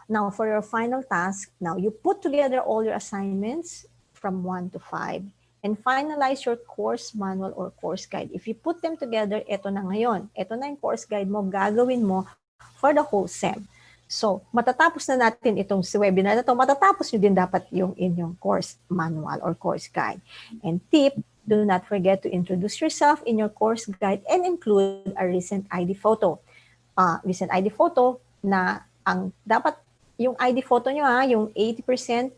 Now, for your final task, now you put together all your assignments from 1 to 5 and finalize your course manual or course guide. If you put them together, ito na ngayon. Ito na yung course guide mo, gagawin mo for the whole SEM. So, matatapos na natin itong webinar na ito, matatapos nyo din dapat yung inyong course manual or course guide. And tip, do not forget to introduce yourself in your course guide and include a recent ID photo. Recent ID photo na ang dapat yung ID photo nyo yung 80%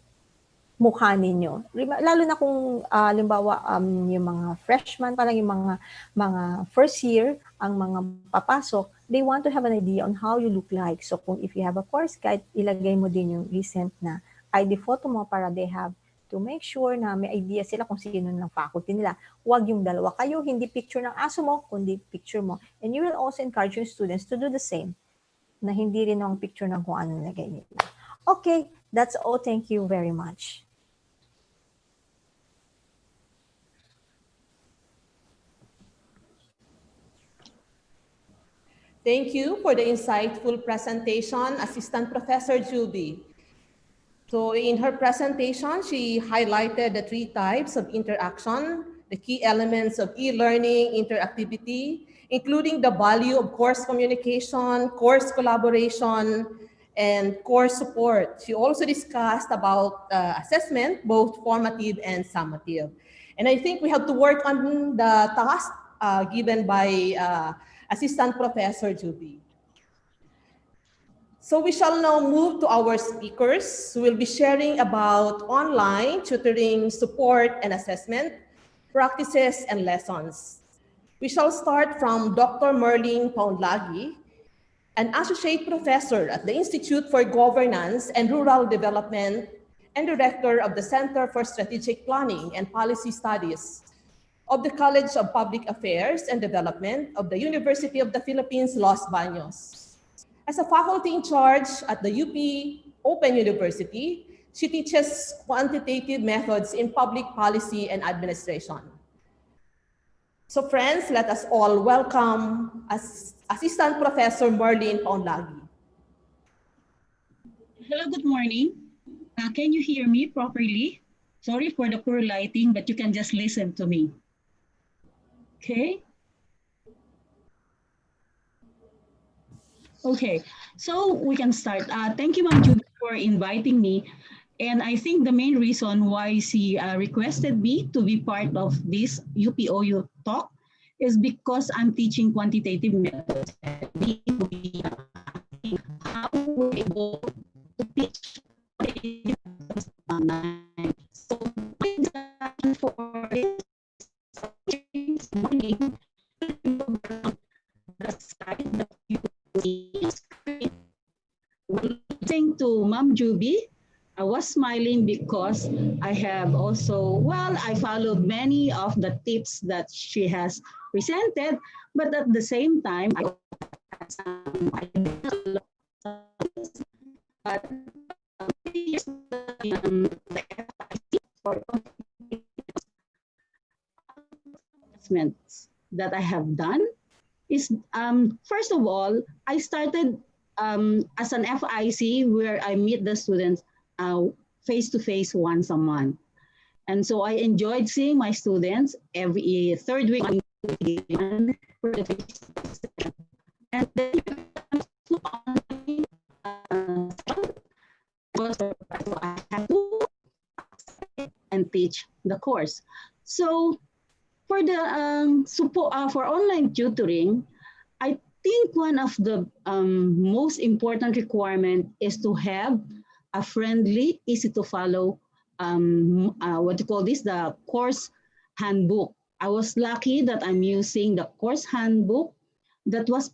mukha ninyo. Lalo na kung limbawa yung mga freshman, parang yung mga first year, ang mga papasok, they want to have an idea on how you look like. So kung if you have a course guide, ilagay mo din yung recent na ID photo mo para they have to make sure na may idea sila kung sino ng faculty nila. Huwag yung dalawa kayo, hindi picture ng aso mo, kundi picture mo. And you will also encourage your students to do the same, na hindi rin ang picture ng kung ano nilagay nila. Okay, that's all. Thank you very much. Thank you for the insightful presentation, Assistant Professor Juby. So in her presentation, she highlighted the 3 types of interaction, the key elements of e-learning interactivity, including the value of course communication, course collaboration, and course support. She also discussed about assessment, both formative and summative. And I think we have to work on the task given by Assistant Professor Juby. So we shall now move to our speakers who will be sharing about online tutoring support and assessment, practices and lessons. We shall start from Dr. Merlin Paunlagi, an associate professor at the Institute for Governance and Rural Development and director of the Center for Strategic Planning and Policy Studies of the College of Public Affairs and Development of the University of the Philippines, Los Baños. As a faculty in charge at the UP Open University, she teaches quantitative methods in public policy and administration. So friends, let us all welcome Assistant Professor Merlin Paunlagi. Hello, good morning. Can you hear me properly? Sorry for the poor lighting, but you can just listen to me. Okay. Okay, so we can start. Thank you, Ma'am Judy, for inviting me. And I think the main reason why she requested me to be part of this UPOU talk is because I'm teaching quantitative methods. How we're able to teach quantitative methods online. So for this morning, the slide that you listening to Ma'am Juby, I was smiling because I have also, well, I followed many of the tips that she has presented, but at the same time, I had some ideas, but for investments that I have done is, first of all, I started as an FIC where I meet the students face-to-face once a month. And so I enjoyed seeing my students every third week. And then I had to and teach the course. So for the support for online tutoring, I think one of the most important requirement is to have a friendly, easy to follow, what do you call this, the course handbook. I was lucky that I'm using the course handbook that was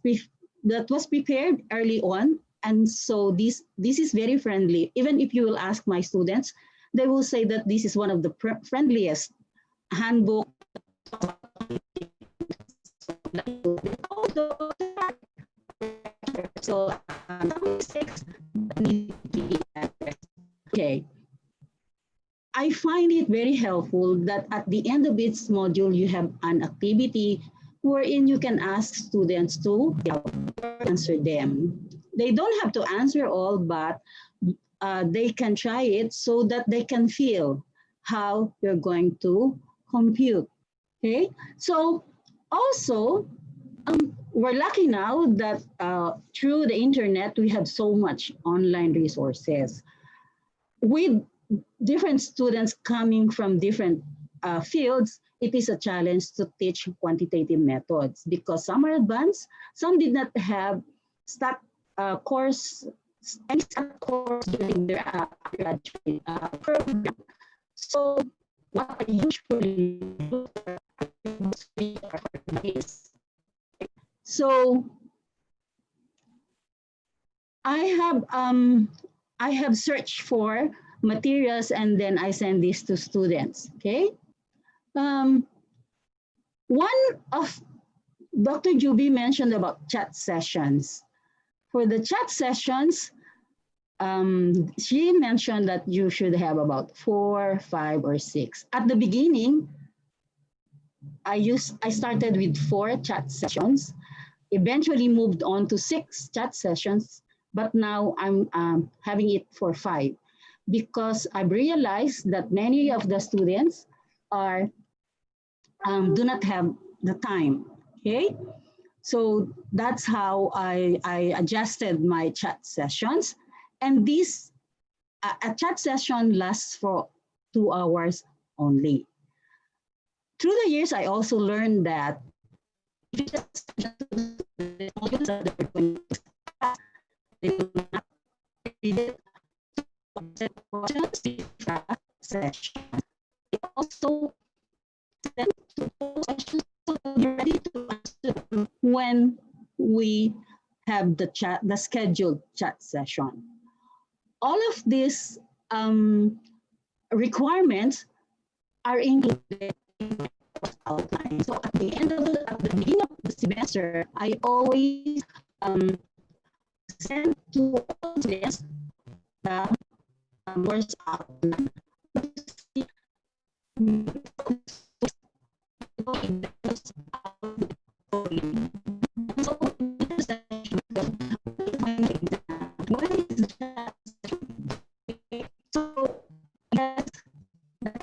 prepared early on, and so this is very friendly. Even if you will ask my students, they will say that this is one of the friendliest handbook. So some mistakes need to be addressed. Okay. I find it very helpful that at the end of each module, you have an activity wherein you can ask students to answer them. They don't have to answer all, but they can try it so that they can feel how you're going to compute. Okay, so also we're lucky now that through the internet we have so much online resources with different students coming from different fields. It is a challenge to teach quantitative methods because some are advanced, some did not have start course any start course during their graduate program. So what I usually do is, so I have searched for materials and then I send this to students. Okay. One of Dr. Juby mentioned about chat sessions. For the chat sessions, she mentioned that you should have about 4, 5, or 6. At the beginning, I started with 4 chat sessions, eventually moved on to 6 chat sessions, but now I'm having it for 5 because I've realized that many of the students are do not have the time. Okay, so that's how I adjusted my chat sessions, and this a chat session lasts for 2 hours only. Through the years, I also learned that if you just they will not read it session. They also send questions so you're ready to answer them when we have the scheduled chat session. All of these requirements are included in my course outline. So at the beginning of the semester, I always send to all students the course outline. So yes, that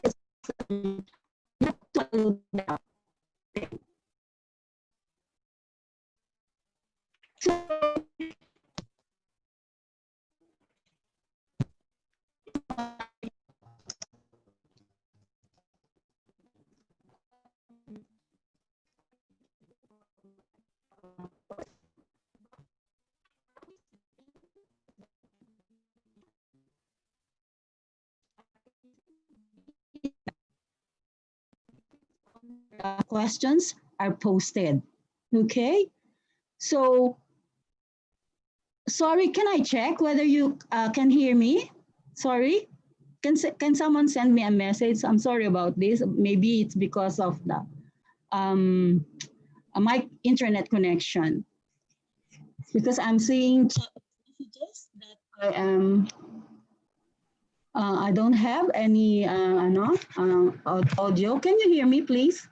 is questions are posted. Okay, so sorry, can I check whether you can hear me? Sorry, can someone send me a message? I'm sorry about this. Maybe it's because of the my internet connection. Because I'm seeing messages that I am. I don't have any audio. Can you hear me, please?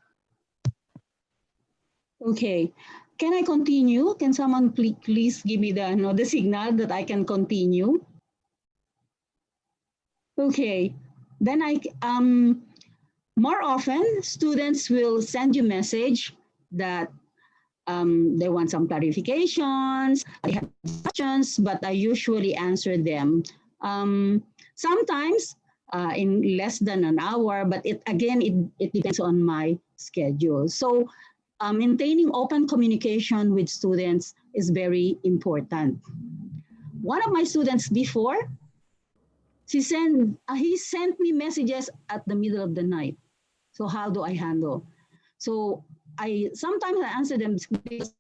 Okay. Can I continue? Can someone please give me the signal that I can continue? Okay. Then more often students will send you message that they want some clarifications, they have questions, but I usually answer them. Sometimes in less than an hour, but it depends on my schedule. So maintaining open communication with students is very important. One of my students before he sent me messages at the middle of the night. So how do I handle? So sometimes I answer them because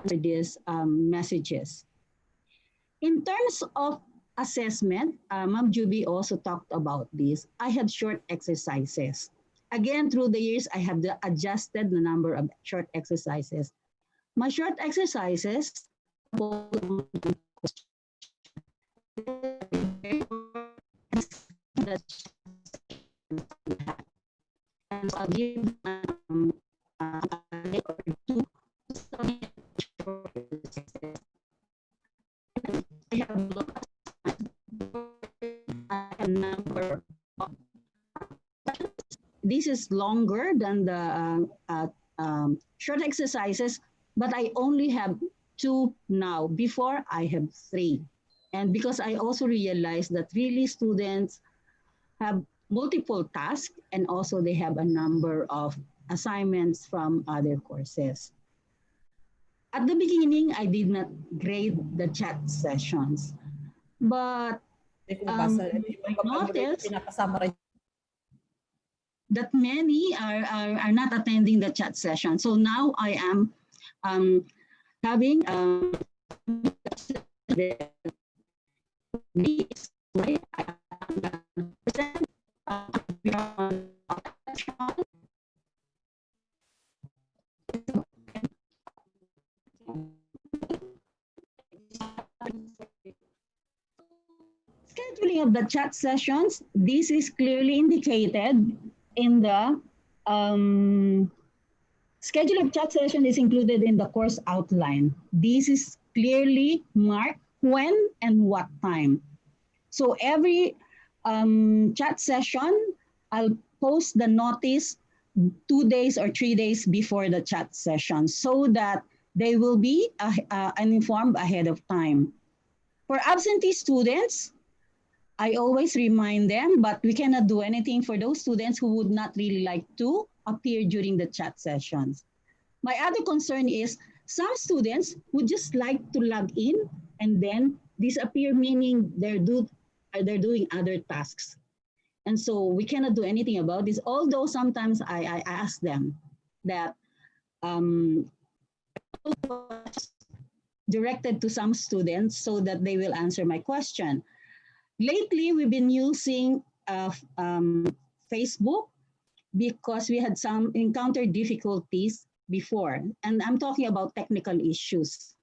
these messages. In terms of assessment, Ma'am Juby also talked about this. I had short exercises. Again, through the years, I have adjusted the number of short exercises. My short exercises, and so I'll give a day or two. I have a number. This is longer than the short exercises, but I only have 2 now. Before, I have 3. And because I also realized that really students have multiple tasks and also they have a number of assignments from other courses. At the beginning, I did not grade the chat sessions, but I noticed that many are not attending the chat session. So now I am having this way. Scheduling of the chat sessions, this is clearly indicated in the schedule of chat session is included in the course outline. This is clearly marked when and what time. So every chat session, I'll post the notice 2 days or 3 days before the chat session so that they will be informed ahead of time. For absentee students, I always remind them, but we cannot do anything for those students who would not really like to appear during the chat sessions. My other concern is some students would just like to log in and then disappear, meaning they're doing other tasks. And so we cannot do anything about this, although sometimes I ask them that directed to some students so that they will answer my question. Lately, we've been using Facebook because we had some encountered difficulties before. And I'm talking about technical issues.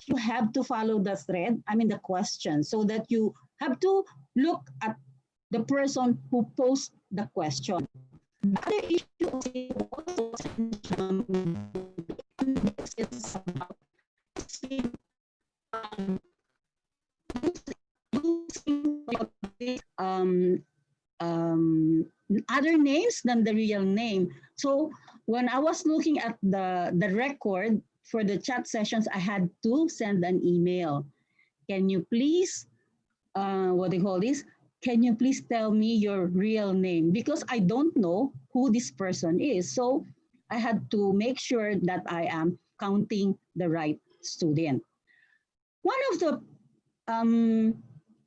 You have to follow the thread, the question, so that you have to look at the person who posed the question. The other issue is about other names than the real name. So when I was looking at the record for the chat sessions, I had to send an email. Can you please, Can you please tell me your real name? Because I don't know who this person is. So I had to make sure that I am counting the right student. One of the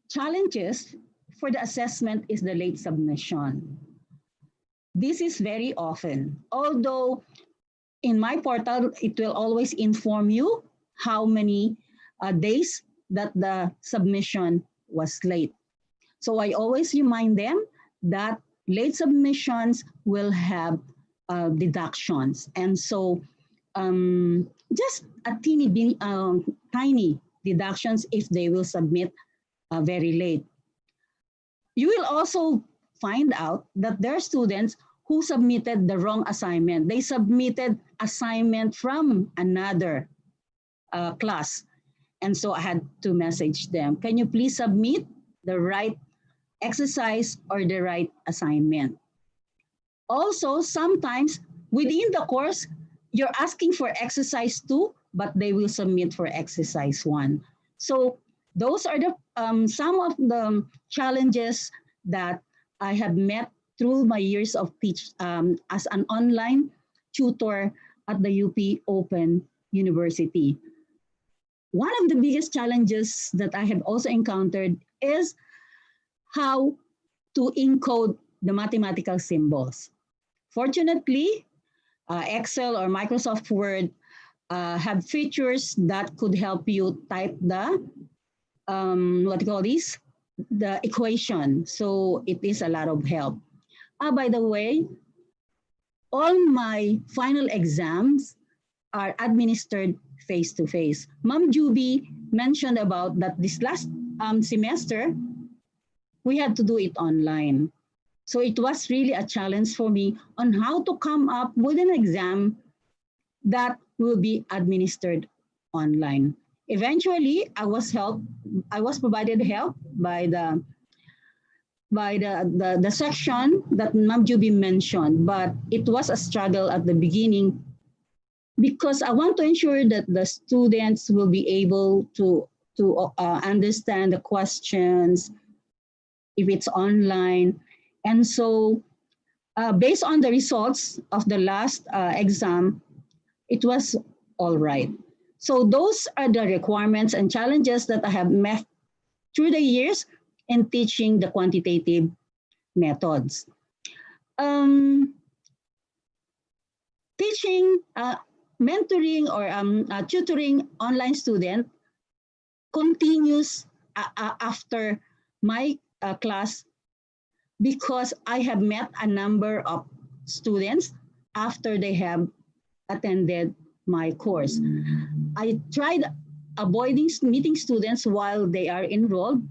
challenges for the assessment is the late submission. This is very often, although in my portal, it will always inform you how many days that the submission was late. So I always remind them that late submissions will have deductions. And so just a tiny deductions if they will submit very late. You will also find out that there are students who submitted the wrong assignment. They submitted assignment from another class. And so I had to message them, can you please submit the right exercise or the right assignment? Also, sometimes within the course, you're asking for exercise 2, but they will submit for exercise 1. So those are the some of the challenges that I have met through my years of teach as an online tutor at the UP Open University. One of the biggest challenges that I have also encountered is how to encode the mathematical symbols. Fortunately, Excel or Microsoft Word have features that could help you type the what do you call this? The equation. So it is a lot of help. By the way, all my final exams are administered face to face. Ma'am Juby mentioned about that this last semester we had to do it online. So it was really a challenge for me on how to come up with an exam that will be administered online. Eventually, I was provided help by the section that Ma'am Juby mentioned, but it was a struggle at the beginning because I want to ensure that the students will be able to understand the questions if it's online. And so based on the results of the last exam, it was all right. So those are the requirements and challenges that I have met through the years in teaching the quantitative methods. Teaching, mentoring, or tutoring online student continues after my class because I have met a number of students after they have attended my course. I tried avoiding meeting students while they are enrolled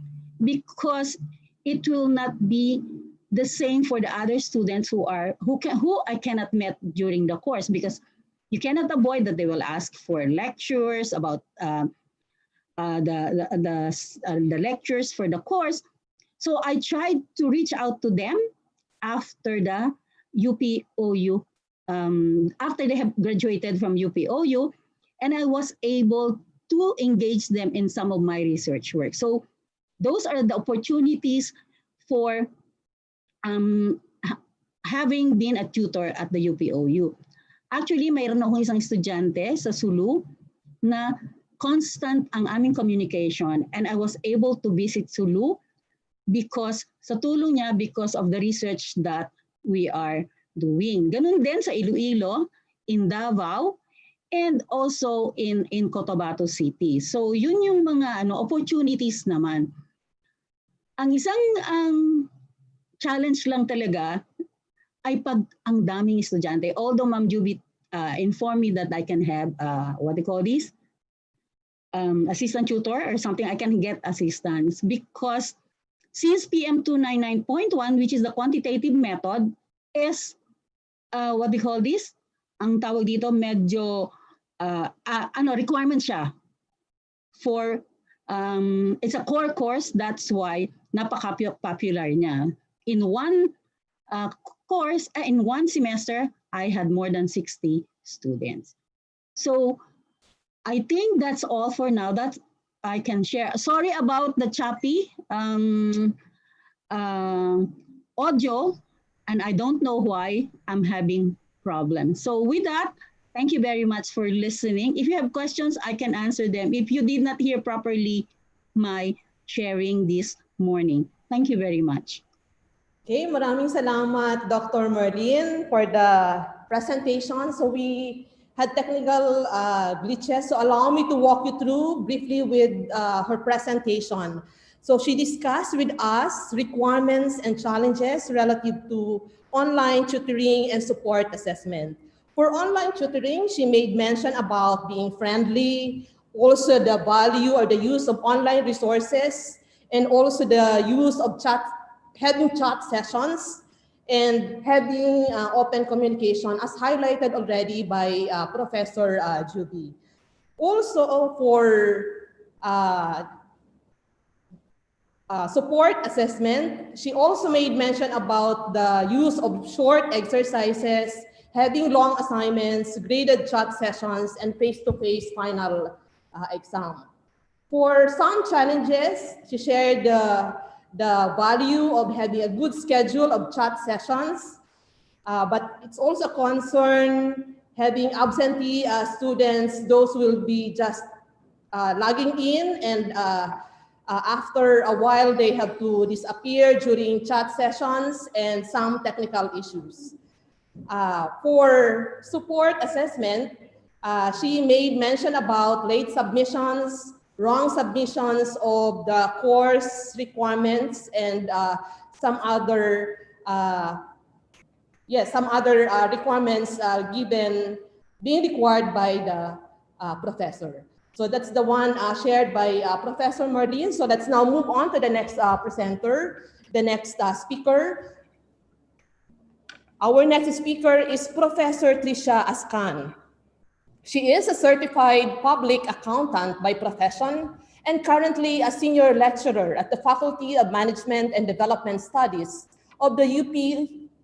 because it will not be the same for the other students who I cannot meet during the course, because you cannot avoid that they will ask for lectures about the lectures for the course. So I tried to reach out to them after the UPOU, after they have graduated from UPOU, and I was able to engage them in some of my research work. So those are the opportunities for having been a tutor at the UPOU. Actually, mayroon akong isang estudyante sa Sulu na constant ang aming communication, and I was able to visit Sulu because sa tulong niya, because of the research that we are doing. Ganun din sa Iloilo, in Davao, and also in Cotabato City. So yun yung mga opportunities naman. Ang isang challenge lang talaga ay pag ang daming estudyante. Although Ma'am Juby informed me that I can have, what they call this? Assistant tutor or something, I can get assistance because since PM 299.1, which is the quantitative method, is, what they call this? Ang tawag dito, medyo, requirement siya for, it's a core course, that's why napaka-popular niya. In one course, in one semester, I had more than 60 students. So I think that's all for now that I can share. Sorry about the choppy audio, and I don't know why I'm having problems. So with that, thank you very much for listening. If you have questions, I can answer them. If you did not hear properly my sharing this morning. Thank you very much. Okay, maraming salamat, Dr. Merlin, for the presentation. So we had technical glitches, so allow me to walk you through briefly with her presentation. So she discussed with us requirements and challenges relative to online tutoring and support assessment. For online tutoring, she made mention about being friendly, also the value or the use of online resources, and also the use of having chat sessions and having open communication, as highlighted already by Professor Juby. Also for support assessment, she also made mention about the use of short exercises, having long assignments, graded chat sessions, and face-to-face final exam. For some challenges, she shared the value of having a good schedule of chat sessions, but it's also a concern having absentee students. Those will be just logging in, and after a while they have to disappear during chat sessions and some technical issues. For support assessment, she made mention about late submissions, wrong submissions of the course requirements, and some other requirements being required by the professor. So that's the one shared by Professor Marlene. So let's now move on to the next presenter, the next speaker. Our next speaker is Professor Tricia Ascan. She is a certified public accountant by profession and currently a senior lecturer at the Faculty of Management and Development Studies of the UP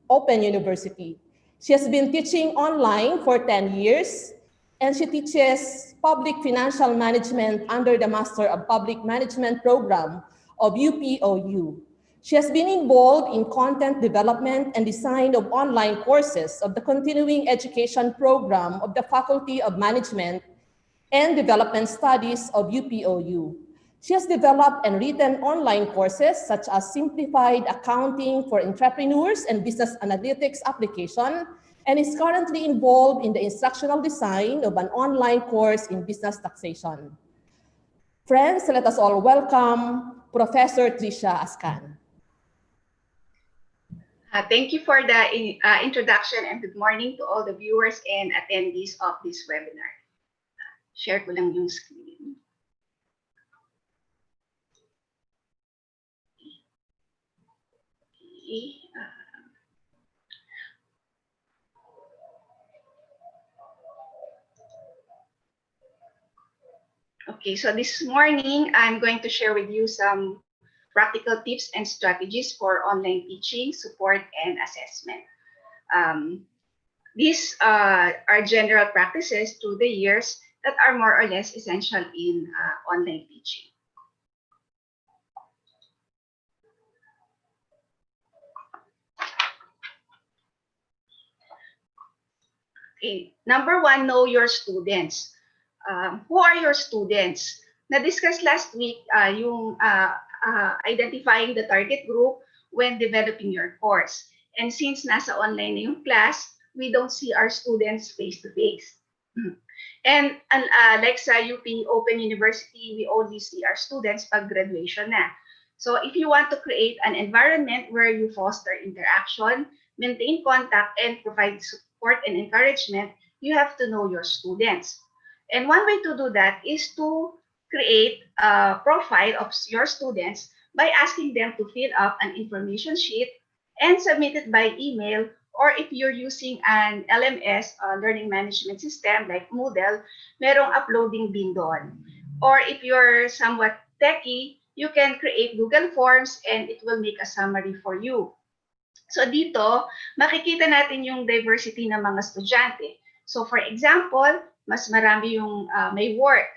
Open University. She has been teaching online for 10 years, and she teaches public financial management under the Master of Public Management program of UPOU. She has been involved in content development and design of online courses of the continuing education program of the Faculty of Management and Development Studies of UPOU. She has developed and written online courses such as Simplified Accounting for Entrepreneurs and Business Analytics application, and is currently involved in the instructional design of an online course in business taxation. Friends, let us all welcome Professor Tricia Ascan. Thank you for the introduction, and good morning to all the viewers and attendees of this webinar. Share ko lang yung screen. Okay, so this morning I'm going to share with you some practical tips and strategies for online teaching, support, and assessment. These are general practices through the years that are more or less essential in online teaching. Okay, number one, know your students. Who are your students? Na-discuss last week yung identifying the target group when developing your course. And since nasa online na yung class, we don't see our students face-to-face. And like sa UP Open University, we only see our students pag graduation na. So if you want to create an environment where you foster interaction, maintain contact, and provide support and encouragement, you have to know your students. And one way to do that is to create a profile of your students by asking them to fill up an information sheet and submit it by email, or if you're using an LMS, learning management system like Moodle, merong uploading bin doon. Or if you're somewhat techy, you can create Google Forms and it will make a summary for you. So dito, makikita natin yung diversity ng mga estudyante. So for example, mas marami yung may work.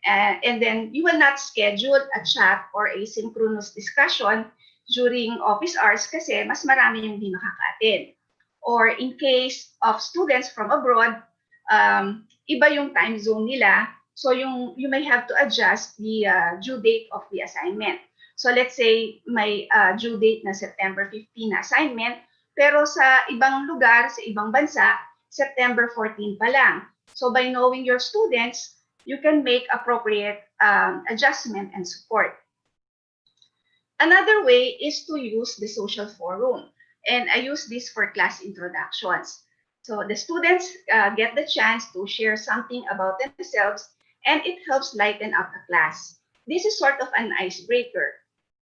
And then you will not schedule a chat or a synchronous discussion during office hours kasi mas marami yung di makaka-attend. Or in case of students from abroad, iba yung time zone nila. So you may have to adjust the due date of the assignment. So let's say may due date na September 15 na assignment, pero sa ibang lugar, sa ibang bansa, September 14 pa lang. So by knowing your students, you can make appropriate adjustment and support. Another way is to use the social forum. And I use this for class introductions. So the students get the chance to share something about themselves, and it helps lighten up the class. This is sort of an icebreaker.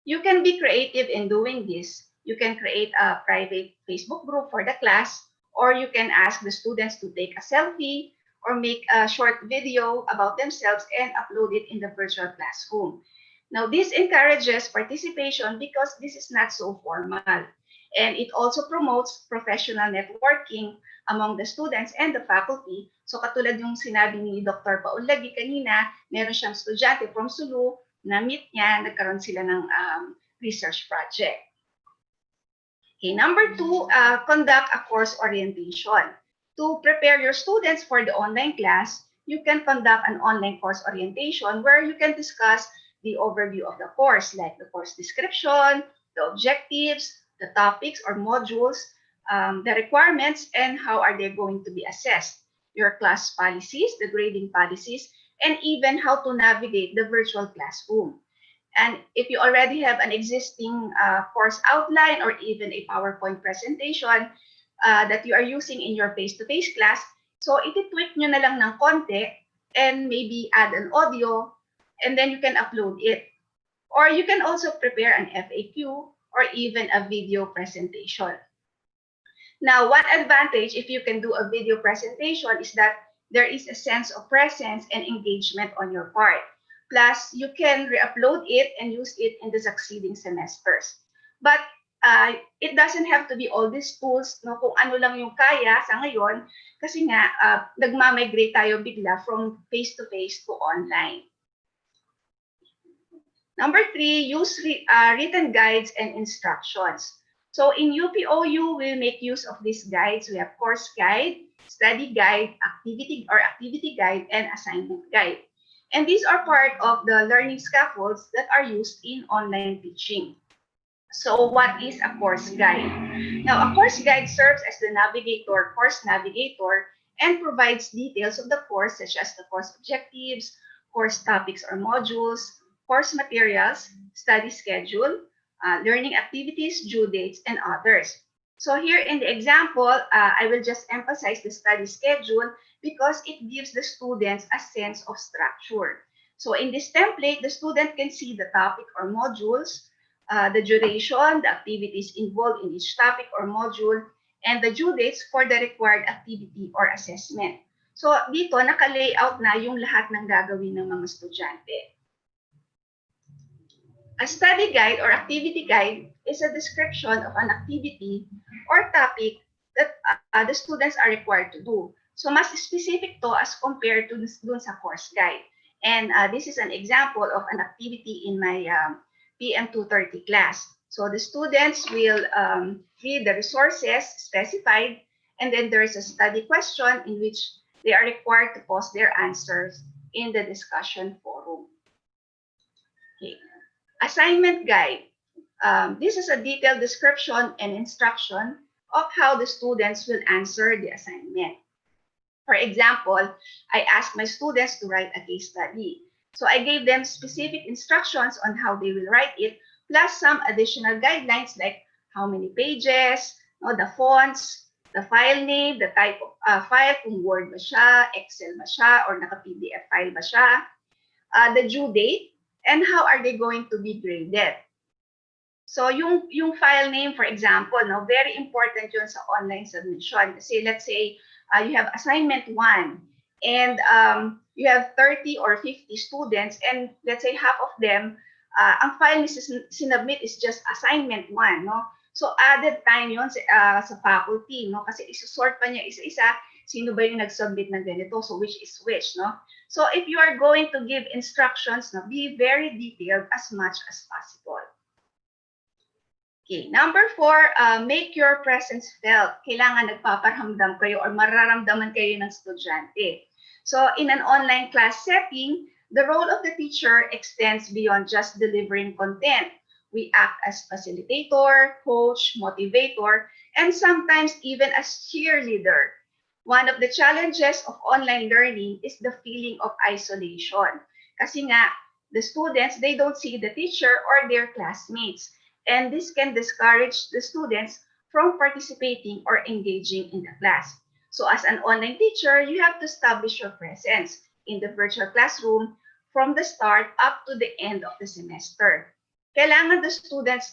You can be creative in doing this. You can create a private Facebook group for the class, or you can ask the students to take a selfie or make a short video about themselves and upload it in the virtual classroom. Now, this encourages participation because this is not so formal. And it also promotes professional networking among the students and the faculty. So katulad yung sinabi ni Dr. Paul Lagi kanina, meron siyang estudyante from Sulu, na-meet niya, nagkaroon sila ng research project. Okay, number 2, conduct a course orientation. To prepare your students for the online class, you can conduct an online course orientation where you can discuss the overview of the course, like the course description, the objectives, the topics or modules, the requirements, and how are they going to be assessed, your class policies, the grading policies, and even how to navigate the virtual classroom. And if you already have an existing course outline or even a PowerPoint presentation that you are using in your face-to-face class, so iti-tweak nyo na lang ng konti and maybe add an audio and then you can upload it. Or you can also prepare an FAQ or even a video presentation. Now, one advantage if you can do a video presentation is that there is a sense of presence and engagement on your part. Plus, you can re-upload it and use it in the succeeding semesters. But it doesn't have to be all these tools, no? Kung ano lang yung kaya sa ngayon, kasi nga, nagmamigrate tayo bigla from face-to-face to online. Number 3, use written guides and instructions. So in UPOU, we make use of these guides. We have course guide, study guide, activity guide, and assignment guide. And these are part of the learning scaffolds that are used in online teaching. So what is a course guide? Now, a course guide serves as the navigator, course navigator, and provides details of the course such as the course objectives, course topics or modules, course materials, study schedule, learning activities, due dates, and others. So here in the example, I will just emphasize the study schedule because it gives the students a sense of structure. So in this template, the student can see the topic or modules, the duration, the activities involved in each topic or module, and the due dates for the required activity or assessment. So dito, naka-layout na yung lahat ng gagawin ng mga estudyante. A study guide or activity guide is a description of an activity or topic that the students are required to do. So mas specific to as compared to dun sa course guide. And this is an example of an activity in my PM 230 class. So the students will read the resources specified, and then there is a study question in which they are required to post their answers in the discussion forum. Okay. Assignment guide. This is a detailed description and instruction of how the students will answer the assignment. For example, I asked my students to write a case study. So I gave them specific instructions on how they will write it, plus some additional guidelines like how many pages, no, the fonts, the file name, the type of file, kung Word ba siya, Excel ba siya, or naka-PDF file ba siya, the due date, and how are they going to be graded. So yung file name, for example, no, very important yun sa online submission. Kasi let's say you have assignment 1 and you have 30 or 50 students, and let's say half of them, ang file ni sinubmit is just assignment 1, no? So added time yun sa faculty, no? Kasi isusort pa niya isa-isa, sino ba yung nag-submit ng ganito, so which is which, no? So if you are going to give instructions, no, be very detailed as much as possible. Okay, number 4, make your presence felt. Kailangan nagpaparamdam kayo or mararamdaman kayo ng estudyante. So in an online class setting, the role of the teacher extends beyond just delivering content. We act as facilitator, coach, motivator, and sometimes even as cheerleader. One of the challenges of online learning is the feeling of isolation. Kasi nga, the students, they don't see the teacher or their classmates. And this can discourage the students from participating or engaging in the class. So as an online teacher, you have to establish your presence in the virtual classroom from the start up to the end of the semester. Kailangan the students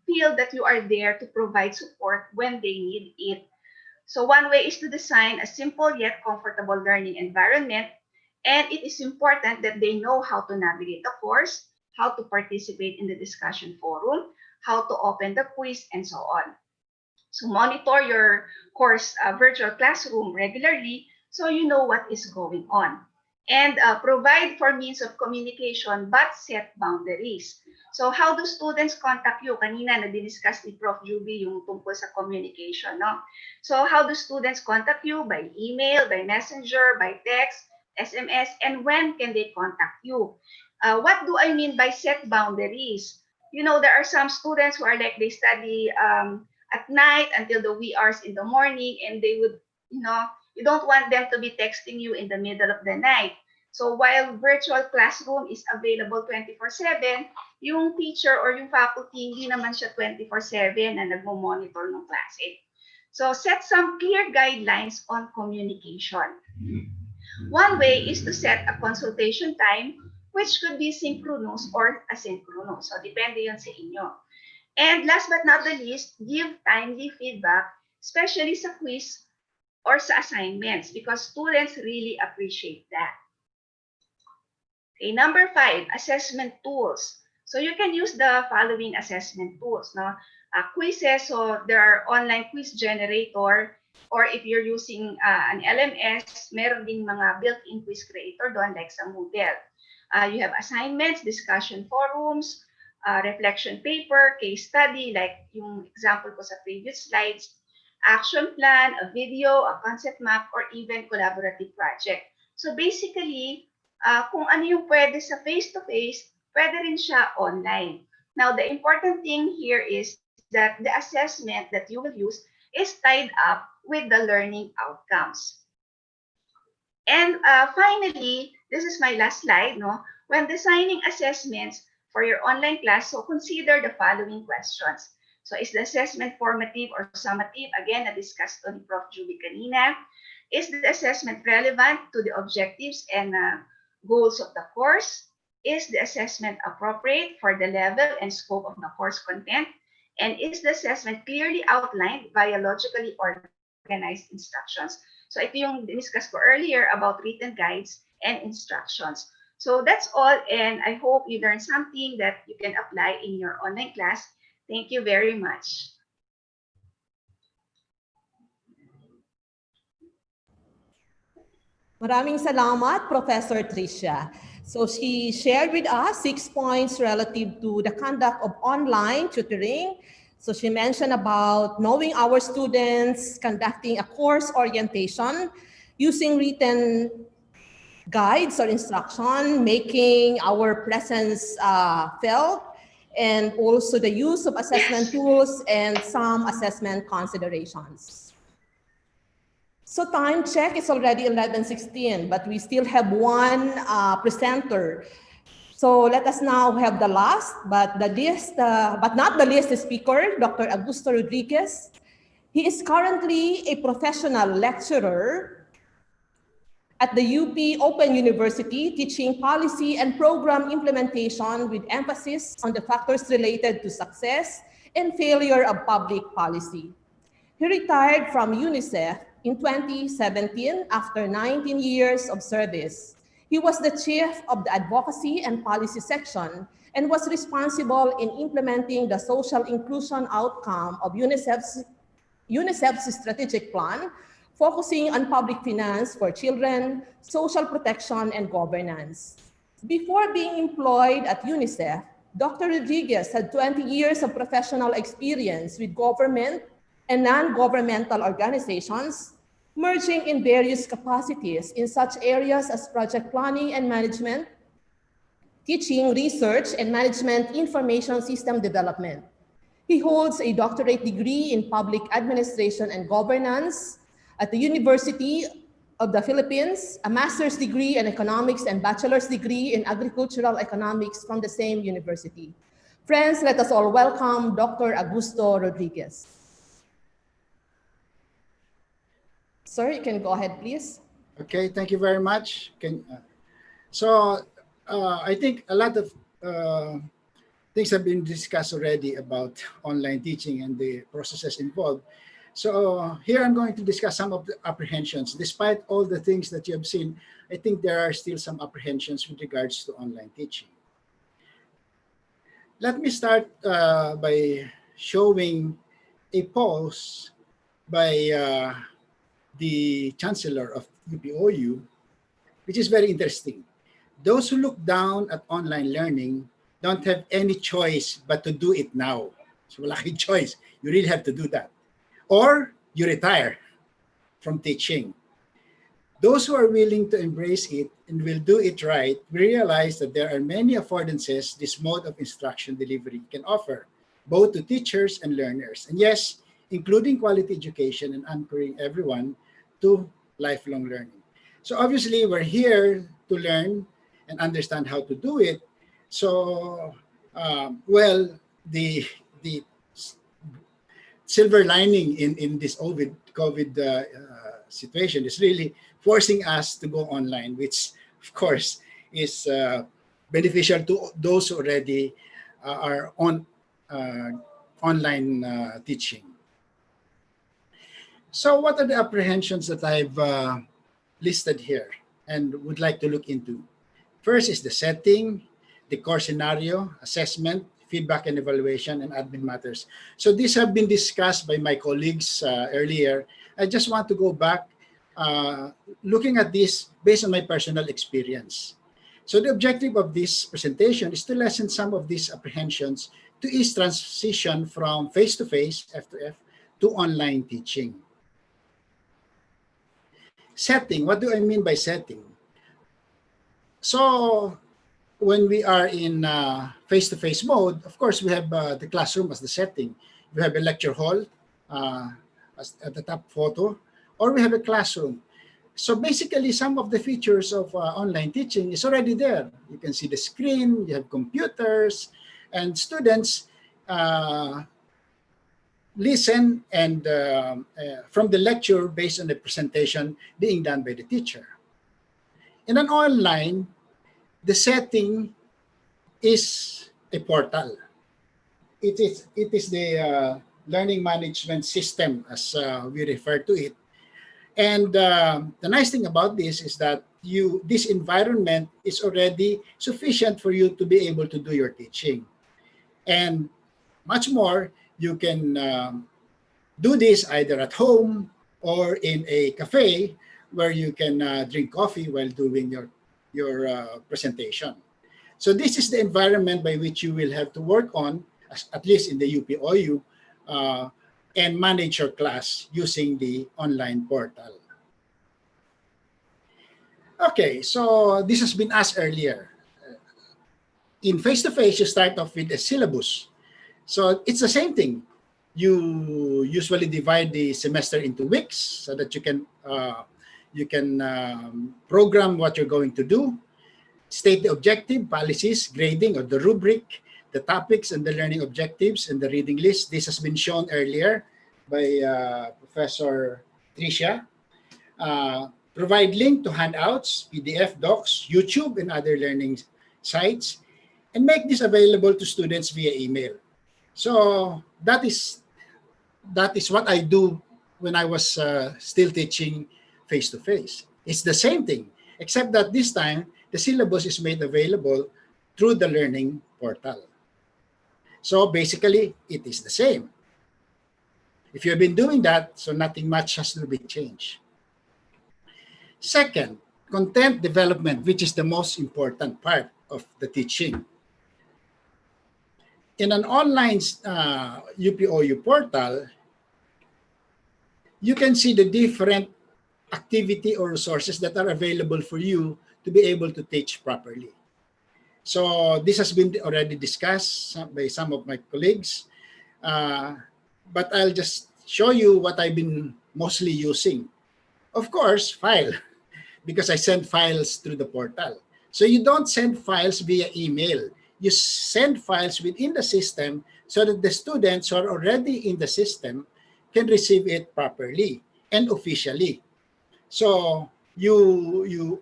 feel that you are there to provide support when they need it. So one way is to design a simple yet comfortable learning environment, and it is important that they know how to navigate the course, how to participate in the discussion forum, how to open the quiz, and so on. So monitor your course virtual classroom regularly so you know what is going on. And provide for means of communication but set boundaries. So how do students contact you? Kanina na-discuss ni Prof. Juby yung tungkol sa communication, no? So how do students contact you? By email, by messenger, by text, SMS, and when can they contact you? What do I mean by set boundaries? You know, there are some students who are like, they study at night until the wee hours in the morning, and they would, you know, you don't want them to be texting you in the middle of the night. So while virtual classroom is available 24/7, yung teacher or yung faculty, hindi naman siya 24/7 na nagmo-monitor ng klase. So set some clear guidelines on communication. One way is to set a consultation time, which could be synchronous or asynchronous. So depende yun sa inyo. And last but not the least, give timely feedback, especially sa quiz or sa assignments, because students really appreciate that. Okay, number 5, assessment tools. So you can use the following assessment tools, no? Quizzes, so there are online quiz generator, or if you're using an LMS, meron ding mga built-in quiz creator doon like sa Moodle. You have assignments, discussion forums, reflection paper, case study, like yung example ko sa previous slides, action plan, a video, a concept map, or even collaborative project. So basically, kung ano yung pwede sa face-to-face, pwede rin siya online. Now, the important thing here is that the assessment that you will use is tied up with the learning outcomes. And finally, this is my last slide, no? When designing assessments for your online class, so consider the following questions. So is the assessment formative or summative? Again, na-discuss to ni Prof. Juby kanina. Is the assessment relevant to the objectives and goals of the course? Is the assessment appropriate for the level and scope of the course content? And is the assessment clearly outlined via logically organized instructions? So ito yung discuss ko earlier about written guides and instructions. So that's all, and I hope you learned something that you can apply in your online class. Thank you very much. Maraming salamat, Professor Tricia. So she shared with us 6 points relative to the conduct of online tutoring. So she mentioned about knowing our students, conducting a course orientation, using written guides or instruction, making our presence felt, and also the use of assessment tools and some assessment considerations. So time check, it's already 11:16, but we still have one presenter. So let us now have the last, but not the least speaker, Dr. Augusto Rodriguez. He is currently a professional lecturer at the UP Open University, teaching policy and program implementation with emphasis on the factors related to success and failure of public policy. He retired from UNICEF in 2017 after 19 years of service. He was the chief of the advocacy and policy section and was responsible in implementing the social inclusion outcome of UNICEF's strategic plan, focusing on public finance for children, social protection, and governance. Before being employed at UNICEF, Dr. Rodriguez had 20 years of professional experience with government and non-governmental organizations, merging in various capacities in such areas as project planning and management, teaching, research, and management information system development. He holds a doctorate degree in public administration and governance at the University of the Philippines, a master's degree in economics and bachelor's degree in agricultural economics from the same university. Friends, let us all welcome Dr. Augusto Rodriguez. Sir, you can go ahead, please. Okay, thank you very much. I think a lot of things have been discussed already about online teaching and the processes involved. So here I'm going to discuss some of the apprehensions. Despite all the things that you have seen, I think there are still some apprehensions with regards to online teaching. Let me start by showing a post by the Chancellor of UPOU, which is very interesting. Those who look down at online learning don't have any choice but to do it now. So wala kang choice. You really have to do that. Or you retire from teaching. Those who are willing to embrace it and will do it right realize that there are many affordances this mode of instruction delivery can offer, both to teachers and learners. And yes, including quality education and anchoring everyone to lifelong learning. So obviously, we're here to learn and understand how to do it. So, well, the silver lining in this COVID situation is really forcing us to go online, which of course is beneficial to those who already are on uh, online teaching. So, what are the apprehensions that I've listed here and would like to look into? First is the setting, the core scenario, assessment, feedback and evaluation, and admin matters. So these have been discussed by my colleagues earlier. I just want to go back uh, looking at this based on my personal experience. So the objective of this presentation is to lessen some of these apprehensions to ease transition from face-to-face, F2F, to online teaching. Setting, what do I mean by setting? So when we are in face-to-face mode, of course, we have the classroom as the setting. We have a lecture hall uh, as at the top photo, or we have a classroom. So basically, some of the features of online teaching is already there. You can see the screen, you have computers, and students uh, listen and from the lecture based on the presentation being done by the teacher. In an online, the setting is a portal. It is the learning management system as we refer to it. And the nice thing about this is that this environment is already sufficient for you to be able to do your teaching. And much more, you can do this either at home or in a cafe where you can drink coffee while doing your presentation. So this is the environment by which you will have to work on, at least in the UPOU, uh, and manage your class using the online portal. Okay, so this has been asked earlier. In face-to-face, you start off with a syllabus. So it's the same thing. You usually divide the semester into weeks so that you can program what you're going to do, state the objective, policies, grading, or the rubric, the topics and the learning objectives, and the reading list. This has been shown earlier by Professor Tricia. Provide link to handouts, PDF docs, YouTube, and other learning sites, and make this available to students via email. So that is what I do when I was still teaching face to face. It's the same thing, except that this time the syllabus is made available through the learning portal. So basically, it is the same. If you've been doing that, so nothing much has to be changed. Second, content development, which is the most important part of the teaching. In an online UPOU portal, you can see the different activity or resources that are available for you to be able to teach properly. So this has been already discussed by some of my colleagues, but I'll just show you what I've been mostly using. Of course, file, because I send files through the portal. So you don't send files via email. You send files within the system so that the students who are already in the system can receive it properly and officially. So you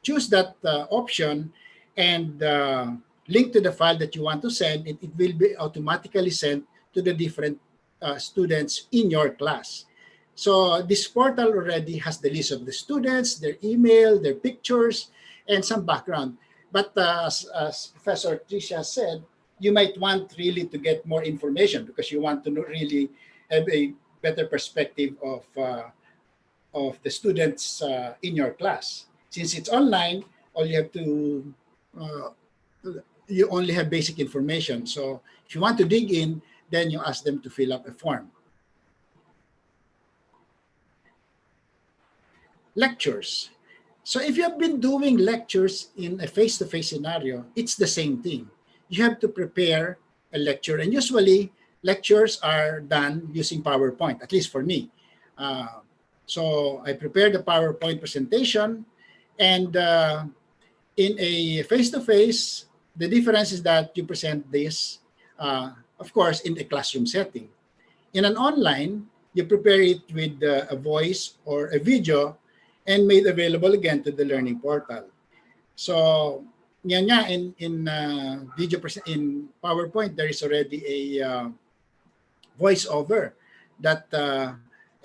choose that option and link to the file that you want to send. It will be automatically sent to the different students in your class. So this portal already has the list of the students, their email, their pictures, and some background. But as Professor Tricia said, you might want really to get more information because you want to really have a better perspective of the students in your class. Since it's online, all you have to you only have basic information. So if you want to dig in, then you ask them to fill up a form. Lectures. So if you have been doing lectures in a face-to-face scenario, it's the same thing. You have to prepare a lecture, and usually lectures are done using PowerPoint, at least for me. So I prepare the PowerPoint presentation, and in a face-to-face, the difference is that you present this, of course, in a classroom setting. In an online, you prepare it with a voice or a video and made available again to the learning portal. So, yan nga, in PowerPoint, there is already a voiceover that a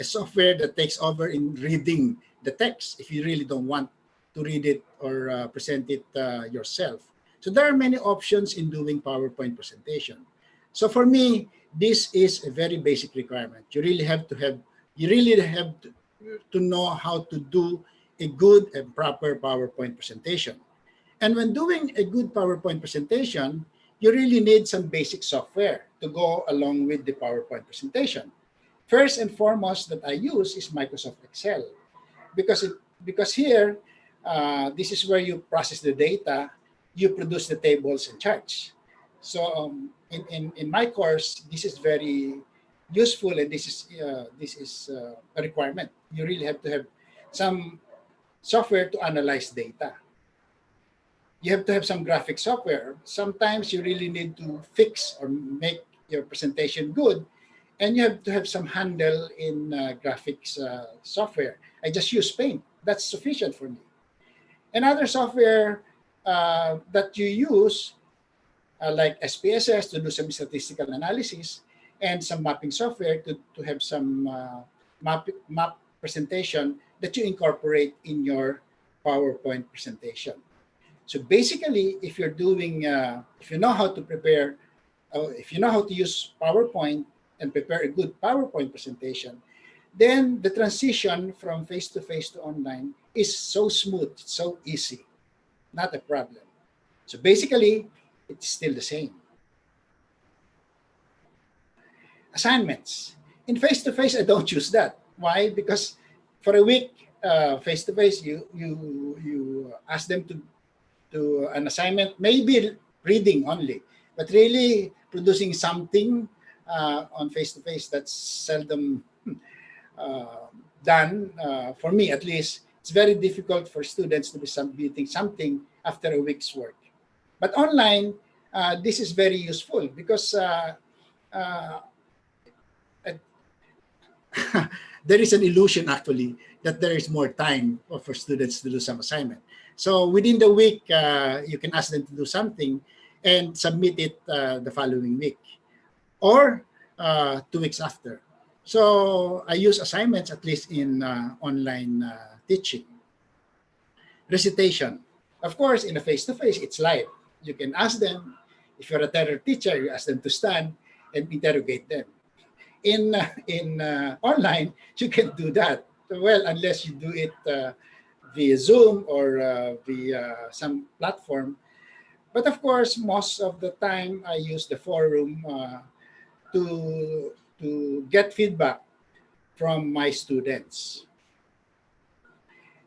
software that takes over in reading the text if you really don't want to read it or present it yourself. So there are many options in doing PowerPoint presentation. So for me, this is a very basic requirement. You really have to know how to do a good and proper PowerPoint presentation. And when doing a good PowerPoint presentation, you really need some basic software to go along with the PowerPoint presentation. First and foremost that I use is Microsoft Excel because here, this is where you process the data, you produce the tables and charts. So in my course, this is very useful, and this is a requirement. You really have to have some software to analyze data. You have to have some graphic software. Sometimes you really need to fix or make your presentation good, and you have to have some handle in graphics software. I just use Paint. That's sufficient for me. Another software that you use, like SPSS to do some statistical analysis, and some mapping software to have some map presentation that you incorporate in your PowerPoint presentation. So basically, if you're doing, if you know how to prepare, if you know how to use PowerPoint and prepare a good PowerPoint presentation, then the transition from face-to-face to online is so smooth, so easy, not a problem. So basically, it's still the same. Assignments. In face-to-face, I don't use that. Why? Because for a week, face-to-face, you ask them to do an assignment, maybe reading only, but really producing something on face-to-face, that's seldom done. For me, at least, it's very difficult for students to be submitting something after a week's work. But online, this is very useful because uh, there is an illusion actually that there is more time for students to do some assignment. So within the week, you can ask them to do something and submit it the following week or 2 weeks after. So I use assignments at least in online teaching. Recitation. Of course, in a face-to-face, it's live. You can ask them. If you're a terror teacher, you ask them to stand and interrogate them. In online, you can do that. Well, unless you do it via Zoom or via some platform. But of course, most of the time, I use the forum to get feedback from my students.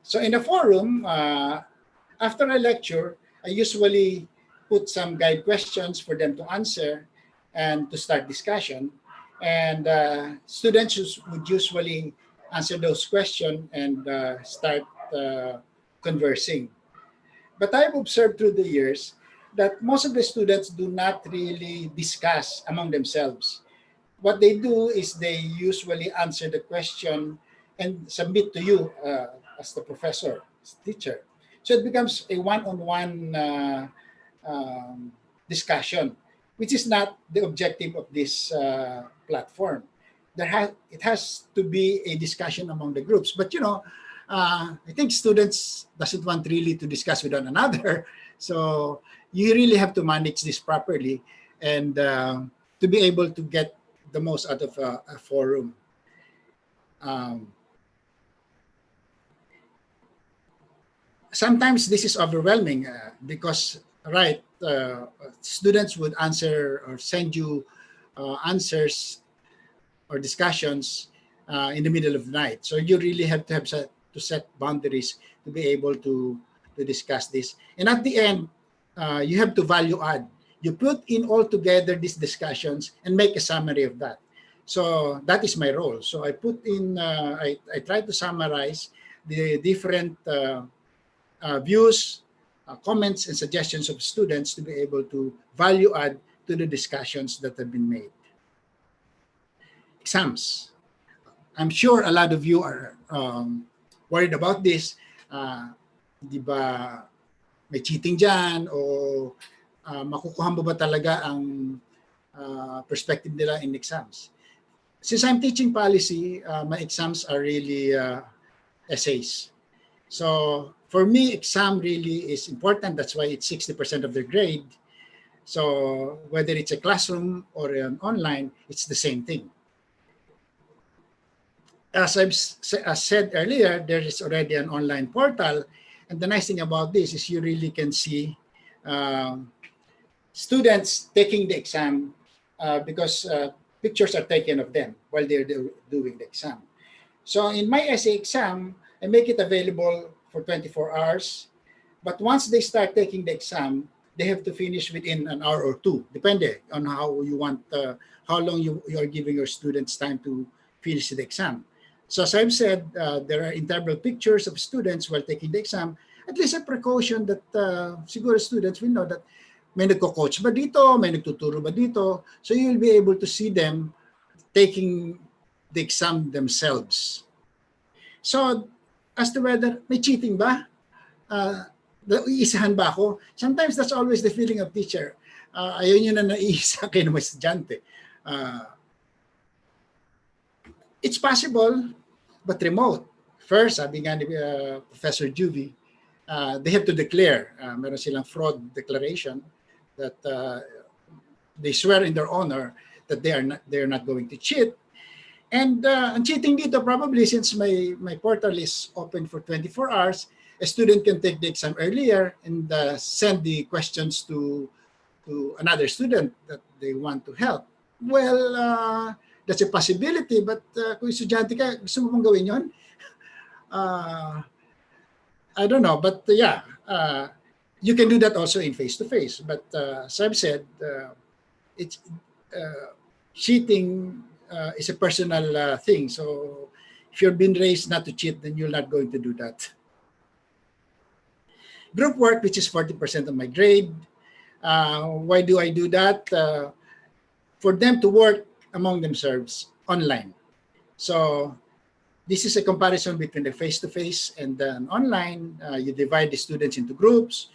So in the forum, after a lecture, I usually put some guide questions for them to answer and to start discussion. And students would usually answer those questions and start conversing. But I've observed through the years that most of the students do not really discuss among themselves. What they do is they usually answer the question and submit to you as the professor, as teacher. So it becomes a one-on-one discussion, which is not the objective of this platform. It has to be a discussion among the groups. But I think students doesn't want really to discuss with one another. So you really have to manage this properly and to be able to get the most out of a forum. Sometimes this is overwhelming because, right, students would answer or send you answers or discussions in the middle of the night. So you really have to set boundaries to be able to discuss this. And at the end, you have to value add. You put in all together these discussions and make a summary of that. So that is my role. So I put in, I try to summarize the different views, comments, and suggestions of students to be able to value add to the discussions that have been made. Exams. I'm sure a lot of you are worried about this. Di ba may cheating dyan o makukuha mo ba talaga ang perspective nila in exams? Since I'm teaching policy, my exams are really essays. So for me, exam really is important. That's why it's 60% of their grade. So whether it's a classroom or an online, it's the same thing. As I've said earlier, there is already an online portal. And the nice thing about this is you really can see students taking the exam because pictures are taken of them while they're doing the exam. So in my essay exam, I make it available for 24 hours. But once they start taking the exam, they have to finish within an hour or two, depending on how you want, how long you are giving your students time to finish the exam. So as I've said, there are interval pictures of students while taking the exam, at least a precaution that siguro students will know that may nagko-coach ba dito, may nagtuturo ba dito. So you'll be able to see them taking the exam themselves. So as to whether may cheating ba? Iisahan ba ako? Sometimes that's always the feeling of teacher. Ayaw nyo na naiisa kayo ng estudyante. It's possible, but remote. First, sabi nga ni Professor Juvie, they have to declare, meron silang fraud declaration that they swear in their honor that they are not going to cheat. And ang cheating dito probably since my portal is open for 24 hours, a student can take the exam earlier and send the questions to another student that they want to help. Well, that's a possibility, but kung estudyante ka, gusto mo bang gawin yun? I don't know, but yeah, you can do that also in face-to-face. But as I've said, it's cheating is a personal thing. So if you've been raised not to cheat, then you're not going to do that. Group work, which is 40% of my grade. Why do I do that? For them to work among themselves online. So this is a comparison between the face-to-face and then online. You divide the students into groups.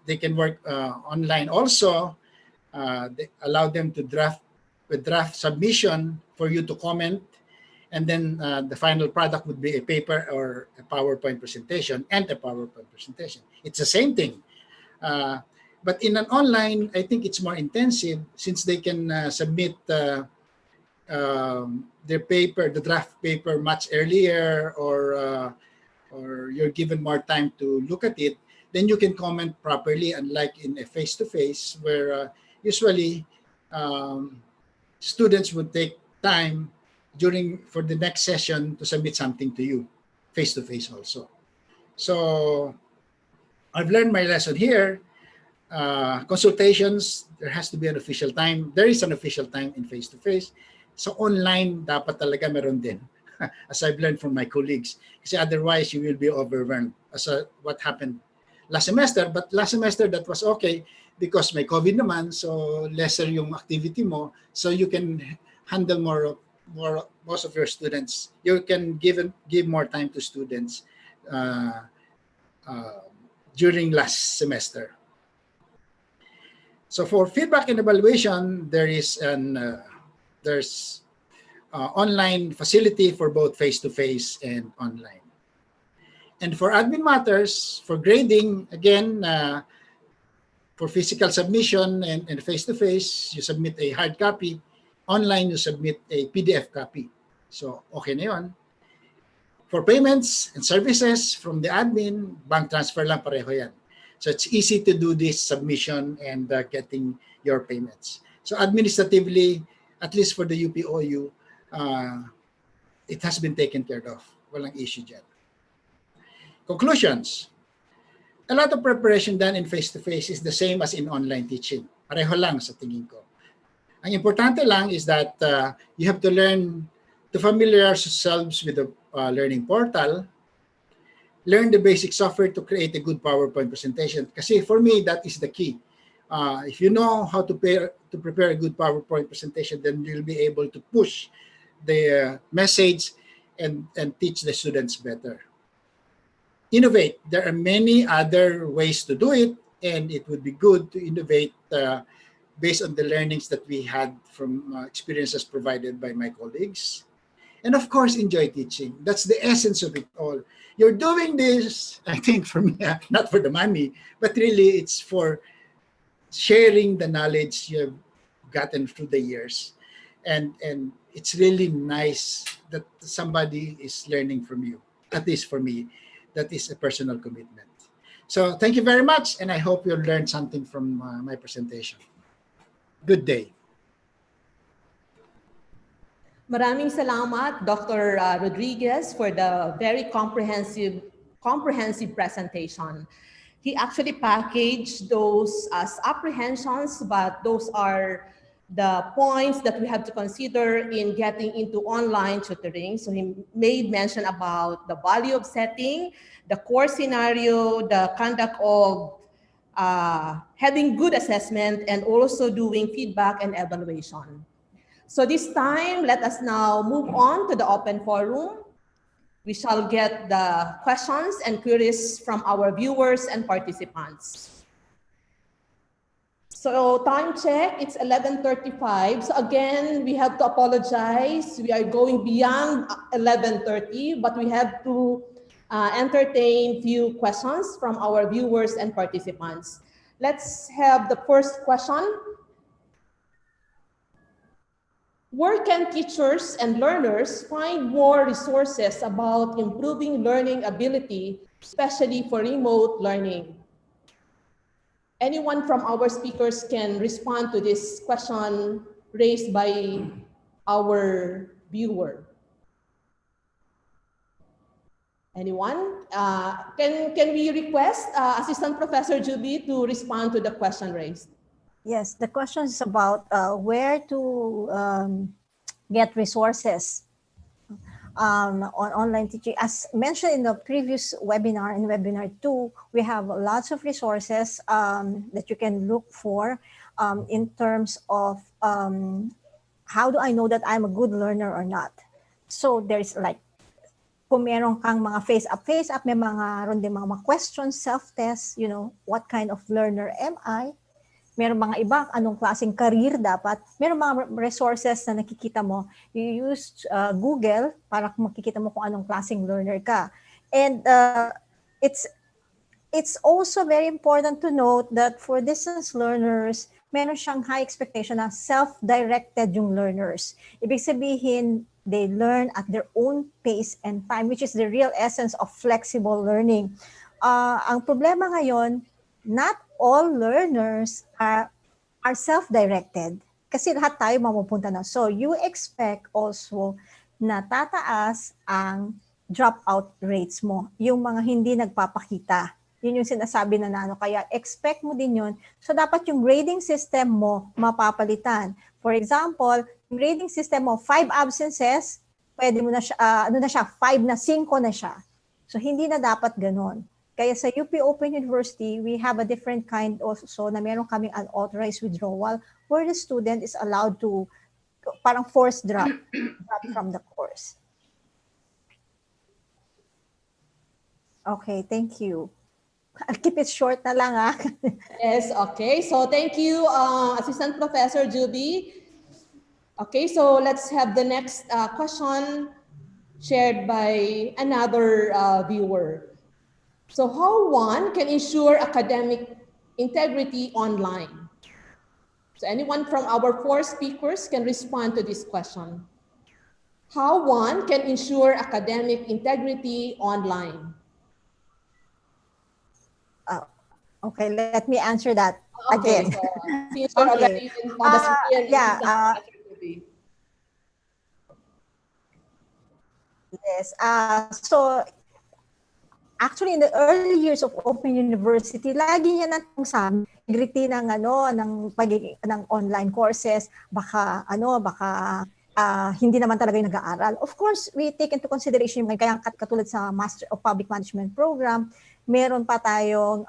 They can work online also. They allow them to draft submission for you to comment. And then the final product would be a paper or a PowerPoint presentation and a PowerPoint presentation. It's the same thing. But in an online, I think it's more intensive since they can submit their paper, the draft paper much earlier, or you're given more time to look at it. Then you can comment properly, unlike in a face-to-face where usually students would take time for the next session to submit something to you, face-to-face also. So I've learned my lesson here. Consultations, there has to be an official time. There is an official time in face-to-face. So online, dapat talaga meron din. As I've learned from my colleagues. Kasi otherwise, you will be overwhelmed. What happened last semester. But last semester, that was okay because may COVID naman. So lesser yung activity mo. So you can handle most of your students. You can give more time to students during last semester. So for feedback and evaluation, there's online facility for both face-to-face and online. And for admin matters, for grading, again, for physical submission and face-to-face, you submit a hard copy. Online, you submit a PDF copy. So, okay na yun. For payments and services from the admin, bank transfer lang pareho yan. So it's easy to do this submission and getting your payments. So administratively, at least for the UPOU, it has been taken care of. Walang issue dyan. Conclusions. A lot of preparation done in face-to-face is the same as in online teaching. Pareho lang sa tingin ko. Ang importante lang is that you have to learn to familiarize yourselves with the learning portal, learn the basic software to create a good PowerPoint presentation. Kasi for me, that is the key. If you know how to prepare a good PowerPoint presentation, then you'll be able to push the message and teach the students better. Innovate. There are many other ways to do it, and it would be good to innovate based on the learnings that we had from experiences provided by my colleagues. And of course, enjoy teaching. That's the essence of it all. You're doing this, I think, for me, not for the money, but really it's for sharing the knowledge you've gotten through the years. And it's really nice that somebody is learning from you. At least for me, that is a personal commitment. So thank you very much, and I hope you'll learn something from my presentation. Good day. Maraming salamat, Dr. Rodriguez, for the very comprehensive presentation. He actually packaged those as apprehensions, but those are the points that we have to consider in getting into online tutoring. So he made mention about the value of setting, the core scenario, the conduct of having good assessment, and also doing feedback and evaluation. So this time, let us now move on to the open forum. We shall get the questions and queries from our viewers and participants. So time check, it's 11:35. So again, we have to apologize. We are going beyond 11:30, but we have to entertain few questions from our viewers and participants. Let's have the first question. Where can teachers and learners find more resources about improving learning ability, especially for remote learning? Anyone from our speakers can respond to this question raised by our viewer. Anyone? Can we request Assistant Professor Juby to respond to the question raised? Yes, the question is about where to get resources on online teaching. As mentioned in the previous webinar, in webinar 2, we have lots of resources that you can look for in terms of how do I know that I'm a good learner or not. So there's like, kung meron kang mga face-up, may mga ron din mga questions, self-test, you know, what kind of learner am I? Meron mga iba, anong klaseng career dapat. Meron mga resources na nakikita mo. You use Google para makikita mo kung anong klaseng learner ka. And it's also very important to note that for distance learners, meron siyang high expectation na self-directed yung learners. Ibig sabihin, they learn at their own pace and time, which is the real essence of flexible learning. Ang problema ngayon, not all learners are self-directed kasi lahat tayo mapupunta na. So you expect also na tataas ang dropout rates mo, yung mga hindi nagpapakita. Yun yung sinasabi na ano. Kaya expect mo din yun. So dapat yung grading system mo mapapalitan. For example, yung grading system mo, 5 absences, pwede mo na siya, 5 na 5 na siya. So hindi na dapat ganon. Kaya sa UP Open University, we have a different kind also na meron kaming unauthorized withdrawal where the student is allowed to parang forced drop from the course. Okay, thank you. I'll keep it short na lang ah. Yes, okay. So thank you, Assistant Professor Juby. Okay, so let's have the next question shared by another viewer. So how one can ensure academic integrity online? So anyone from our 4 speakers can respond to this question. How one can ensure academic integrity online? Okay, let me answer that Okay, again. so since you're Okay. already on the screen, Yeah, please answer to me. yes. So actually, in the early years of Open University, lagi niya natanong sa amin, integrity ng ng pagiging ng online courses, baka hindi naman talaga yung nag-aaral. Of course, we take into consideration yung kaya katulad sa Master of Public Management program, meron pa tayong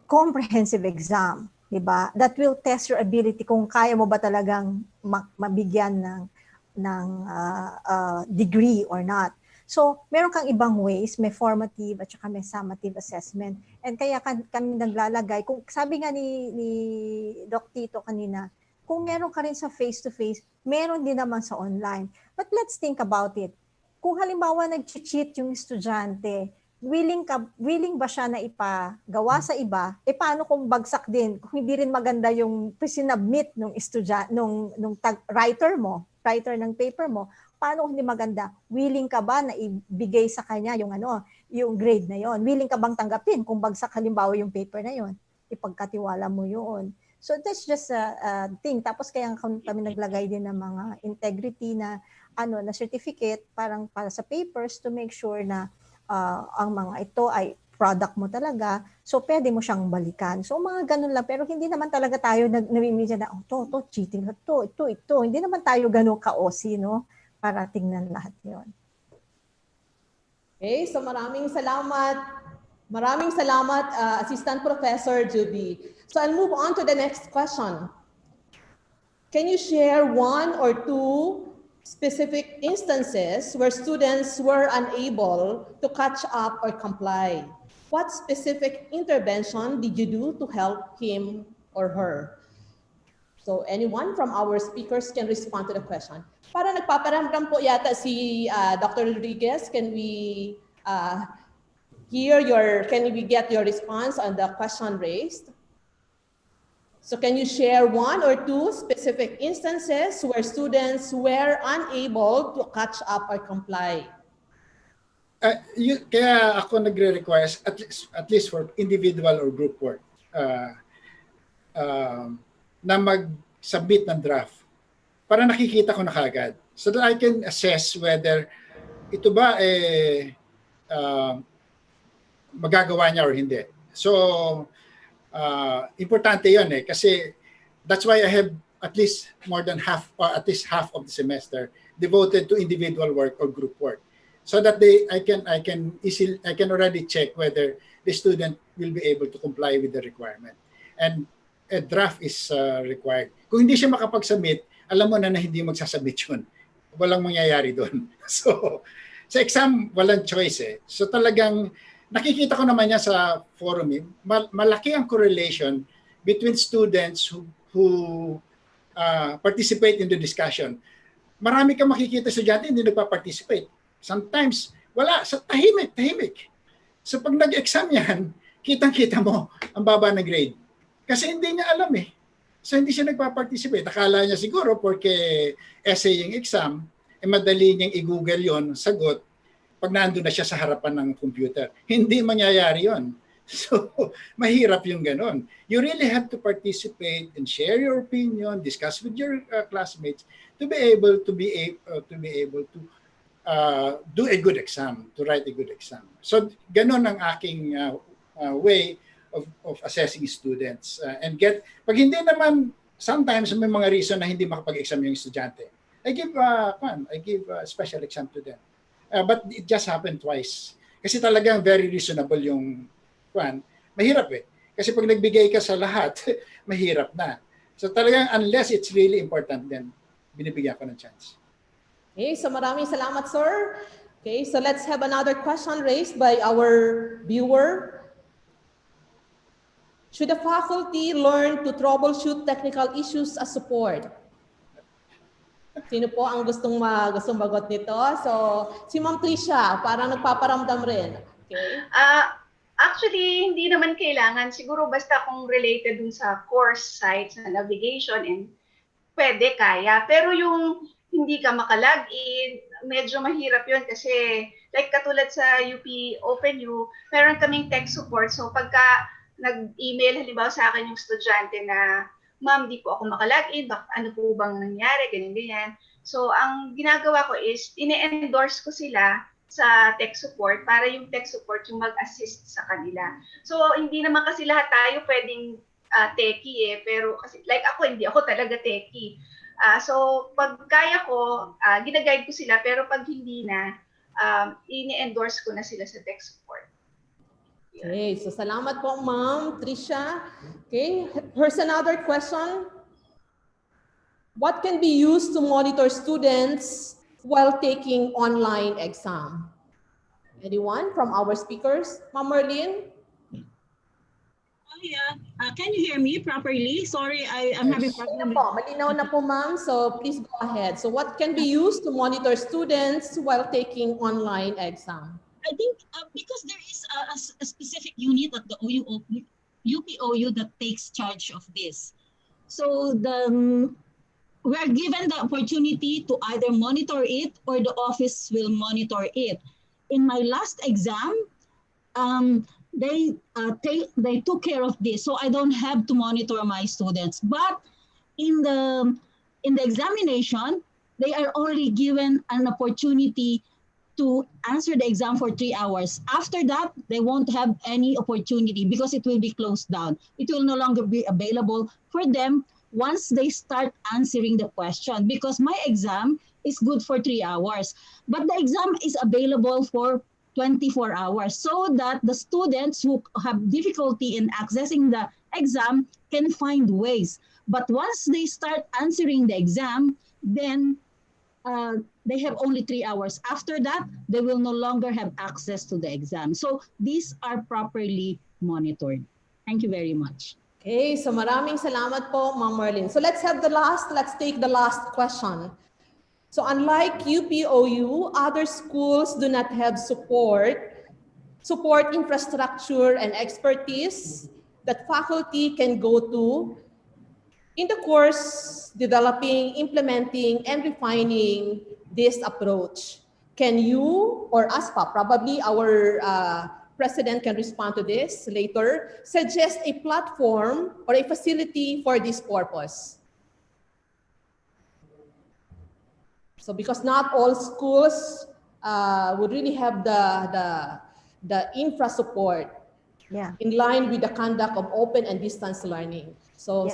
comprehensive exam, 'di ba? That will test your ability kung kaya mo ba talagang mabigyan ng degree or not. So, meron kang ibang ways, may formative at saka may summative assessment. And kaya kami naglalagay, kung sabi nga ni Doc Tito kanina, kung meron ka rin sa face-to-face, meron din naman sa online. But let's think about it. Kung halimbawa nag-cheat yung estudyante, willing ba siya na ipagawa sa iba? Paano kung bagsak din? Kung hindi rin maganda yung sinubmit ng estudyante, nung writer ng paper mo, paano kung hindi maganda? Willing ka ba na ibigay sa kanya yung grade na yon? Willing ka bang tanggapin kung bagsak halimbawa yung paper na yon? Ipagkatiwala mo yun. So that's just a thing. Tapos kaya kami naglagay din ng mga integrity na na certificate para sa papers to make sure na ang mga ito ay product mo talaga. So pwede mo siyang balikan. So mga ganun lang, pero hindi naman talaga tayo namimigyan na to cheating na ito. Hindi naman tayo ganun ka-OC, no? Para tingnan lahat 'yon. Okay, so maraming salamat. Maraming salamat, Assistant Professor Juby. So I'll move on to the next question. Can you share one or two specific instances where students were unable to catch up or comply? What specific intervention did you do to help him or her? So anyone from our speakers can respond to the question. Para nagpaparamdam po yata si Dr. Rodriguez, can we can we get your response on the question raised? So can you share one or two specific instances where students were unable to catch up or comply? Kaya ako nagre-request at least for individual or group work na mag-submit ng draft para nakikita ko na kagad so that I can assess whether ito ba magagawa niya or hindi. So importante 'yon kasi that's why I have at least more than half or at least half of the semester devoted to individual work or group work. So that I can already check whether the student will be able to comply with the requirement. And a draft is required. Kung hindi siya makapag-submit, alam mo na hindi magsasubmit yun. Walang mangyayari doon. So, sa exam, walang choice So talagang, nakikita ko naman yan sa forum malaki ang correlation between students who participate in the discussion. Marami kang makikita estudyante hindi nagpa-participate. Sometimes, wala. Sa tahimik. So pag nag-exam yan, kitang-kita mo ang baba na grade. Kasi hindi niya alam So hindi siya nagpa-participate. Akala niya siguro porque essay yung exam, madali niyang i-google yon sagot, pag nandun na siya sa harapan ng computer. Hindi mangyayari yon. So, mahirap yung ganon. You really have to participate and share your opinion, discuss with your classmates to be able to do a good exam, to write a good exam. So, ganon ang aking way of assessing students. Pag hindi naman, sometimes may mga reason na hindi makapag-exam yung estudyante. I give a special exam to them. But it just happened twice. Kasi talagang very reasonable yung mahirap Kasi pag nagbigay ka sa lahat, mahirap na. So talagang unless it's really important, then binibigyan ko ng chance. Okay, so maraming salamat, sir. Okay, so let's have another question raised by our viewer. Should the faculty learn to troubleshoot technical issues as support? Sino po ang gustong bagot nito? So, si Ma'am Tricia, parang nagpaparamdam rin. Okay? Actually, hindi naman kailangan. Siguro basta kung related dun sa course site, sa navigation, and pwede, kaya. Pero yung hindi ka makalagin, medyo mahirap yun kasi like katulad sa UP OpenU, meron kaming tech support. So pagka nag-email halimbawa sa akin yung estudyante na, ma'am, di po ako makalagin, ano po bang nangyari, ganyan-ganyan. So, ang ginagawa ko is, ine-endorse ko sila sa tech support para yung tech support yung mag-assist sa kanila. So, hindi naman kasi lahat tayo pwedeng techie pero kasi like ako, hindi ako talaga techie. So, pag kaya ko, ginaguide ko sila, pero pag hindi na, ini-endorse ko na sila sa tech support. Okay, so salamat po, Ma'am Trisha. Okay, here's another question. What can be used to monitor students while taking online exam? Anyone from our speakers? Ma'am Merlin? Oh, yeah. Can you hear me properly? Sorry, I'm having problem. Malinaw na po, ma'am. So please go ahead. So what can be used to monitor students while taking online exam? I think because there is a specific unit at the UPOU that takes charge of this. So we are given the opportunity to either monitor it or the office will monitor it. In my last exam, they took care of this, so I don't have to monitor my students. But in the examination, they are only given an opportunity to answer the exam for 3 hours. After that, they won't have any opportunity because it will be closed down. It will no longer be available for them once they start answering the question, because my exam is good for 3 hours, but the exam is available for 24 hours so that the students who have difficulty in accessing the exam can find ways. But once they start answering the exam, then they have only 3 hours. After that, they will no longer have access to the exam. So these are properly monitored. Thank you very much. Okay, so maraming salamat po, Ma'am Merlin. So let's take the last question. So unlike UPOU, other schools do not have support infrastructure and expertise that faculty can go to in the course developing, implementing, and refining this approach. Can you or ASPA, probably our president can respond to this later, suggest a platform or a facility for this purpose? So because not all schools would really have the infra support in line with the conduct of open and distance learning. So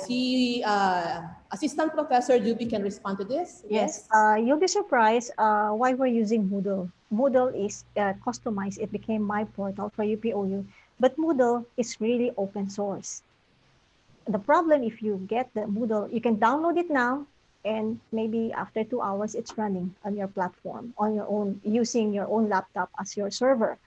Assistant Professor Juby can respond to this. Yes. You'll be surprised why we're using Moodle. Moodle is customized. It became my portal for UPOU. But Moodle is really open source. The problem, if you get the Moodle, you can download it now, and maybe after 2 hours, it's running on your platform, on your own, using your own laptop as your server.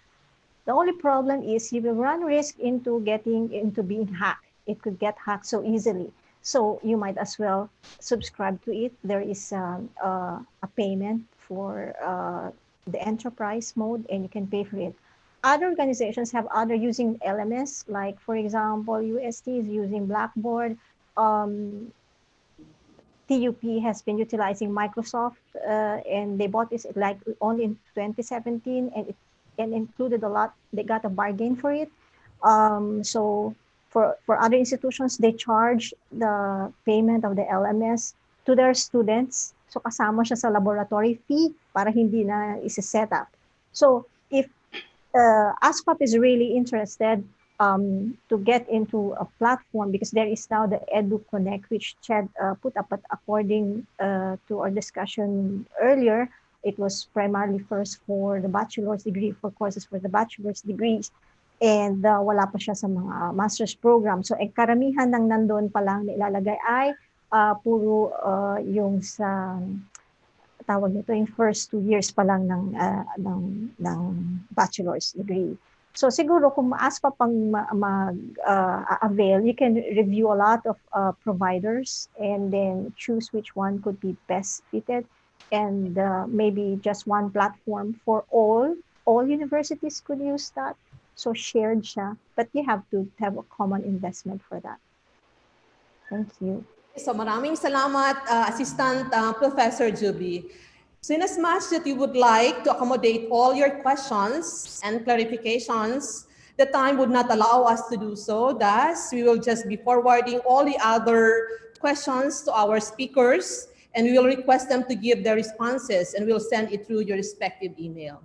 The only problem is you will run risk into being hacked. It could get hacked so easily. So you might as well subscribe to it. There is a payment for the enterprise mode, and you can pay for it. Other organizations have other using LMS, like for example, UST is using Blackboard. TUP has been utilizing Microsoft, and they bought this like only in 2017, and it included a lot. They got a bargain for it. So for other institutions, they charge the payment of the LMS to their students. So kasama siya sa laboratory fee para hindi na isa-set up. So if ASPAP is really interested to get into a platform, because there is now the Edu Connect, which Chad put up, but according to our discussion earlier, it was primarily first for the bachelor's degree, for courses for the bachelor's degrees, and wala pa siya sa mga master's program. So karamihan ng nandun pa lang nilalagay ay puro yung sa tawag nito, yung first 2 years pa lang ng bachelor's degree. So siguro kung maas pa pang mag-avail, you can review a lot of providers and then choose which one could be best fitted, and maybe just one platform for all universities could use that. So shared siya, but you have to have a common investment for that. Thank you. So maraming salamat, Assistant Professor Juby. So in as much that you would like to accommodate all your questions and clarifications, The time would not allow us to do so. Thus, we will just be forwarding all the other questions to our speakers, and we will request them to give their responses, and we'll send it through your respective email.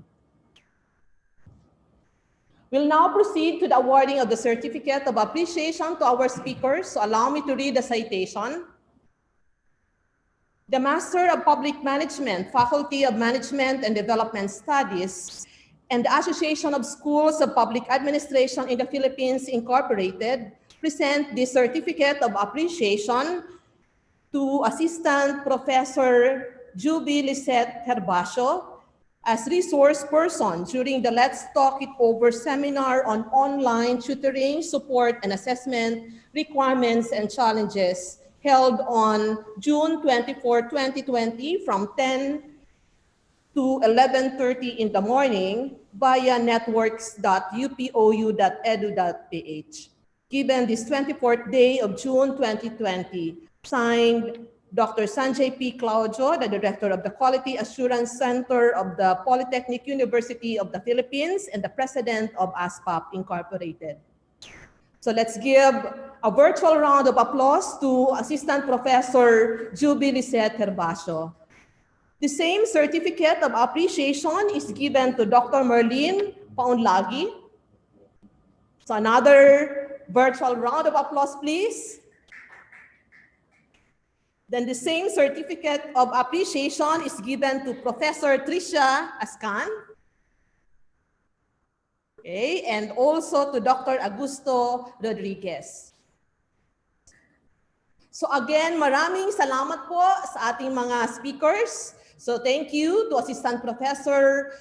We'll now proceed to the awarding of the Certificate of Appreciation to our speakers. So allow me to read the citation. The Master of Public Management, Faculty of Management and Development Studies, and the Association of Schools of Public Administration in the Philippines, Incorporated, present the Certificate of Appreciation to Assistant Professor Juby Lisette Herbacio as resource person during the Let's Talk It Over seminar on online tutoring, support, and assessment requirements and challenges held on June 24, 2020 from 10 to 11:30 in the morning via networks.upou.edu.ph. Given this 24th day of June 2020, signed Dr. Sanjay P. Claudio, the Director of the Quality Assurance Center of the Polytechnic University of the Philippines and the President of ASPAP Incorporated. So let's give a virtual round of applause to Assistant Professor Juby Lisette Herbacio. The same certificate of appreciation is given to Dr. Merlin Paunlagi. So another virtual round of applause, please. Then the same certificate of appreciation is given to Professor Tricia Ascan. Okay, and also to Dr. Augusto Rodriguez. So again, maraming salamat po sa ating mga speakers. So thank you to Assistant Professor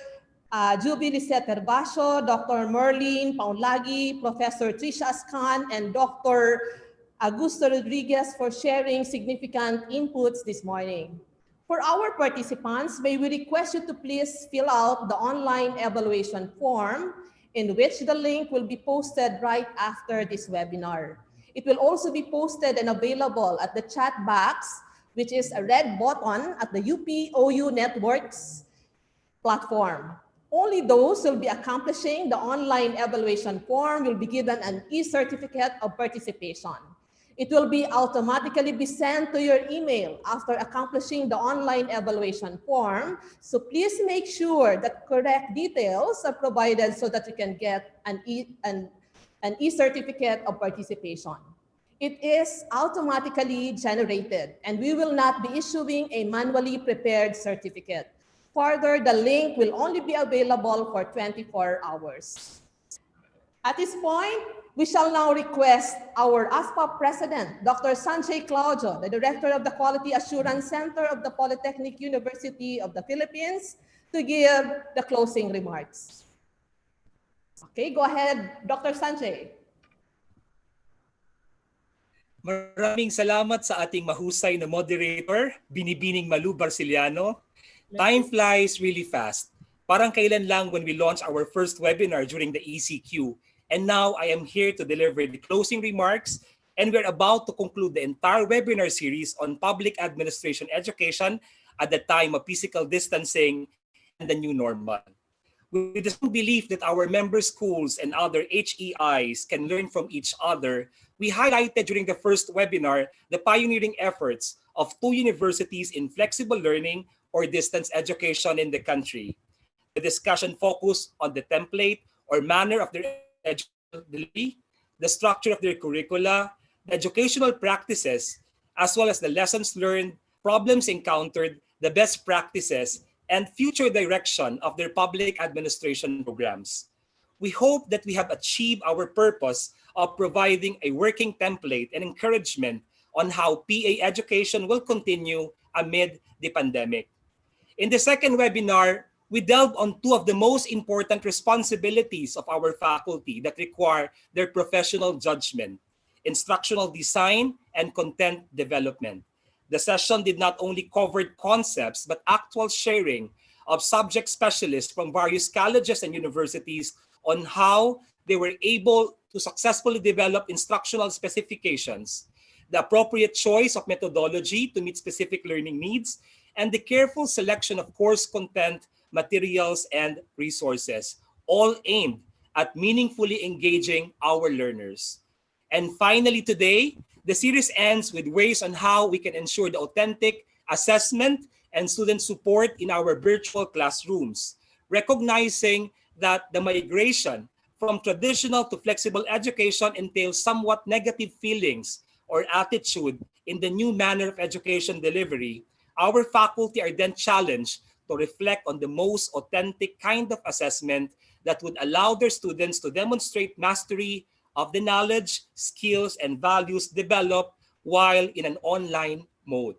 Juby Lisette Herbacio, Dr. Merlin Paunlagi, Professor Tricia Ascan, and Dr. Augusto Rodriguez for sharing significant inputs this morning. For our participants, may we request you to please fill out the online evaluation form in which the link will be posted right after this webinar. It will also be posted and available at the chat box, which is a red button at the UPOU Networks platform. Only those who will be accomplishing the online evaluation form will be given an e-certificate of participation. It will be automatically be sent to your email after accomplishing the online evaluation form. So please make sure that correct details are provided so that you can get an e-certificate of participation. It is automatically generated, and we will not be issuing a manually prepared certificate. Further, the link will only be available for 24 hours. At this point, we shall now request our ASPAP President, Dr. Sanjay Claudio, the Director of the Quality Assurance Center of the Polytechnic University of the Philippines, to give the closing remarks. Okay, go ahead, Dr. Sanjay. Maraming salamat sa ating mahusay na moderator, Binibining Malu Barciliano. Time flies really fast. Parang kailan lang when we launched our first webinar during the ECQ. And now I am here to deliver the closing remarks, and we're about to conclude the entire webinar series on public administration education at the time of physical distancing and the new normal. With the strong belief that our member schools and other HEIs can learn from each other, we highlighted during the first webinar the pioneering efforts of 2 universities in flexible learning or distance education in the country. The discussion focused on the template or manner of their educational delivery, the structure of their curricula, the educational practices, as well as the lessons learned, problems encountered, the best practices, and future direction of their public administration programs. We hope that we have achieved our purpose of providing a working template and encouragement on how PA education will continue amid the pandemic. In the second webinar, we delved on 2 of the most important responsibilities of our faculty that require their professional judgment: instructional design and content development. The session did not only cover concepts, but actual sharing of subject specialists from various colleges and universities on how they were able to successfully develop instructional specifications, the appropriate choice of methodology to meet specific learning needs, and the careful selection of course content, materials, and resources, all aimed at meaningfully engaging our learners. And finally today, the series ends with ways on how we can ensure the authentic assessment and student support in our virtual classrooms, recognizing that the migration from traditional to flexible education entails somewhat negative feelings or attitude in the new manner of education delivery. Our faculty are then challenged to reflect on the most authentic kind of assessment that would allow their students to demonstrate mastery of the knowledge, skills, and values developed while in an online mode.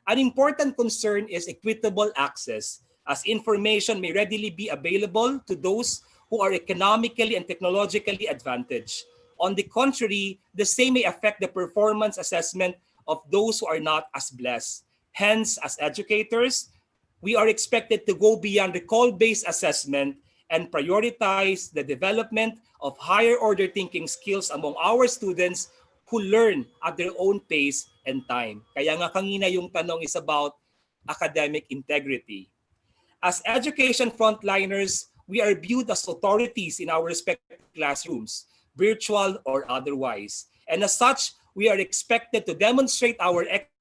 An important concern is equitable access, as information may readily be available to those who are economically and technologically advantaged. On the contrary, the same may affect the performance assessment of those who are not as blessed. Hence, as educators, we are expected to go beyond recall-based assessment and prioritize the development of higher order thinking skills among our students who learn at their own pace and time. Kaya nga kanina yung tanong is about academic integrity. As education frontliners, we are viewed as authorities in our respective classrooms, virtual or otherwise. And as such, we are expected to demonstrate our expertise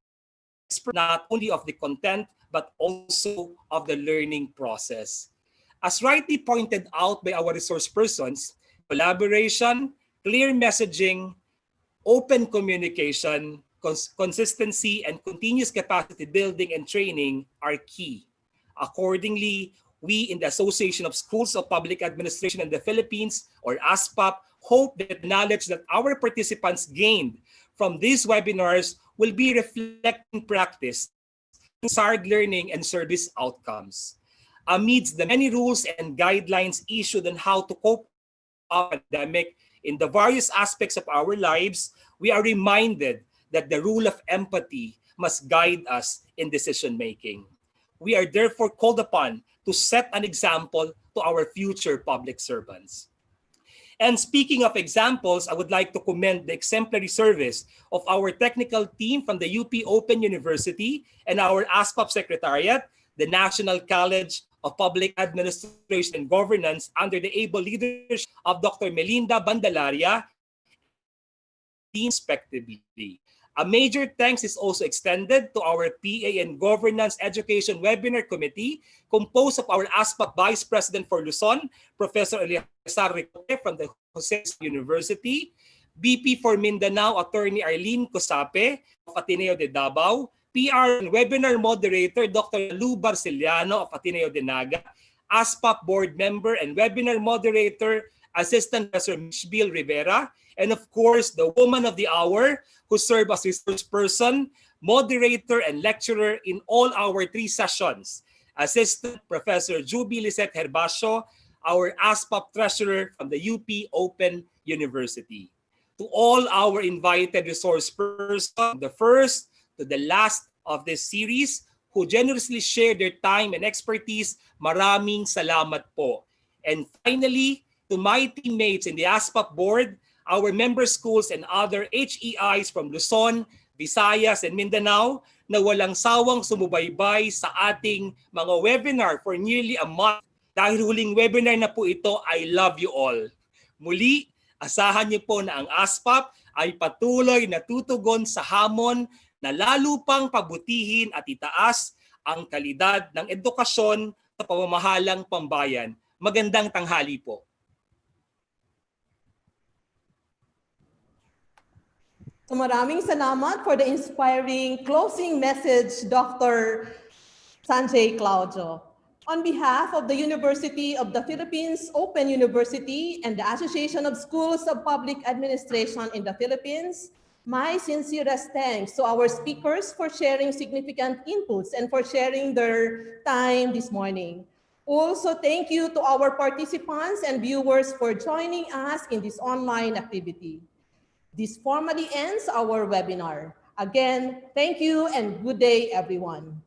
not only of the content, but also of the learning process. As rightly pointed out by our resource persons, collaboration, clear messaging, open communication, consistency, and continuous capacity building and training are key. Accordingly, we in the Association of Schools of Public Administration in the Philippines, or ASPAP, hope that the knowledge that our participants gained from these webinars will be reflected in practice through desired learning and service outcomes. Amidst the many rules and guidelines issued on how to cope with our pandemic in the various aspects of our lives, we are reminded that the rule of empathy must guide us in decision making. We are therefore called upon to set an example to our future public servants. And speaking of examples, I would like to commend the exemplary service of our technical team from the UP Open University and our ASPAP Secretariat, the National College of Public Administration and Governance under the able leadership of Dr. Melinda Bandalaria and Dr. Amy Dean, respectively. A major thanks is also extended to our PA and Governance Education Webinar Committee, composed of our ASPAP Vice President for Luzon, Professor Eliazar Ricote from the Jose University, BP for Mindanao, Attorney Arlene Cosape of Ateneo de Davao, PR and Webinar Moderator Dr. Lou Barceliano of Ateneo de Naga, ASPAP Board Member and Webinar Moderator Assistant Professor Mishbil Rivera, and of course, the woman of the hour who served as resource person, moderator, and lecturer in all our 3 sessions, Assistant Professor Juby Lisette Herbacio, our ASPAP Treasurer from the UP Open University. To all our invited resource persons, the first to the last of this series, who generously shared their time and expertise, maraming salamat po. And finally, to my teammates in the ASPAP board, our member schools and other HEIs from Luzon, Visayas, and Mindanao na walang sawang sumubaybay sa ating mga webinar for nearly a month. Dahil huling webinar na po ito, I love you all. Muli, asahan niyo po na ang ASPAP ay patuloy na tutugon sa hamon na lalo pang pabutihin at itaas ang kalidad ng edukasyon sa pamamahalang pambayan. Magandang tanghali po. So maraming salamat for the inspiring closing message, Dr. Sanjay Claudio. On behalf of the University of the Philippines Open University and the Association of Schools of Public Administration in the Philippines, my sincerest thanks to our speakers for sharing significant inputs and for sharing their time this morning. Also, thank you to our participants and viewers for joining us in this online activity. This formally ends our webinar. Again, thank you and good day, everyone.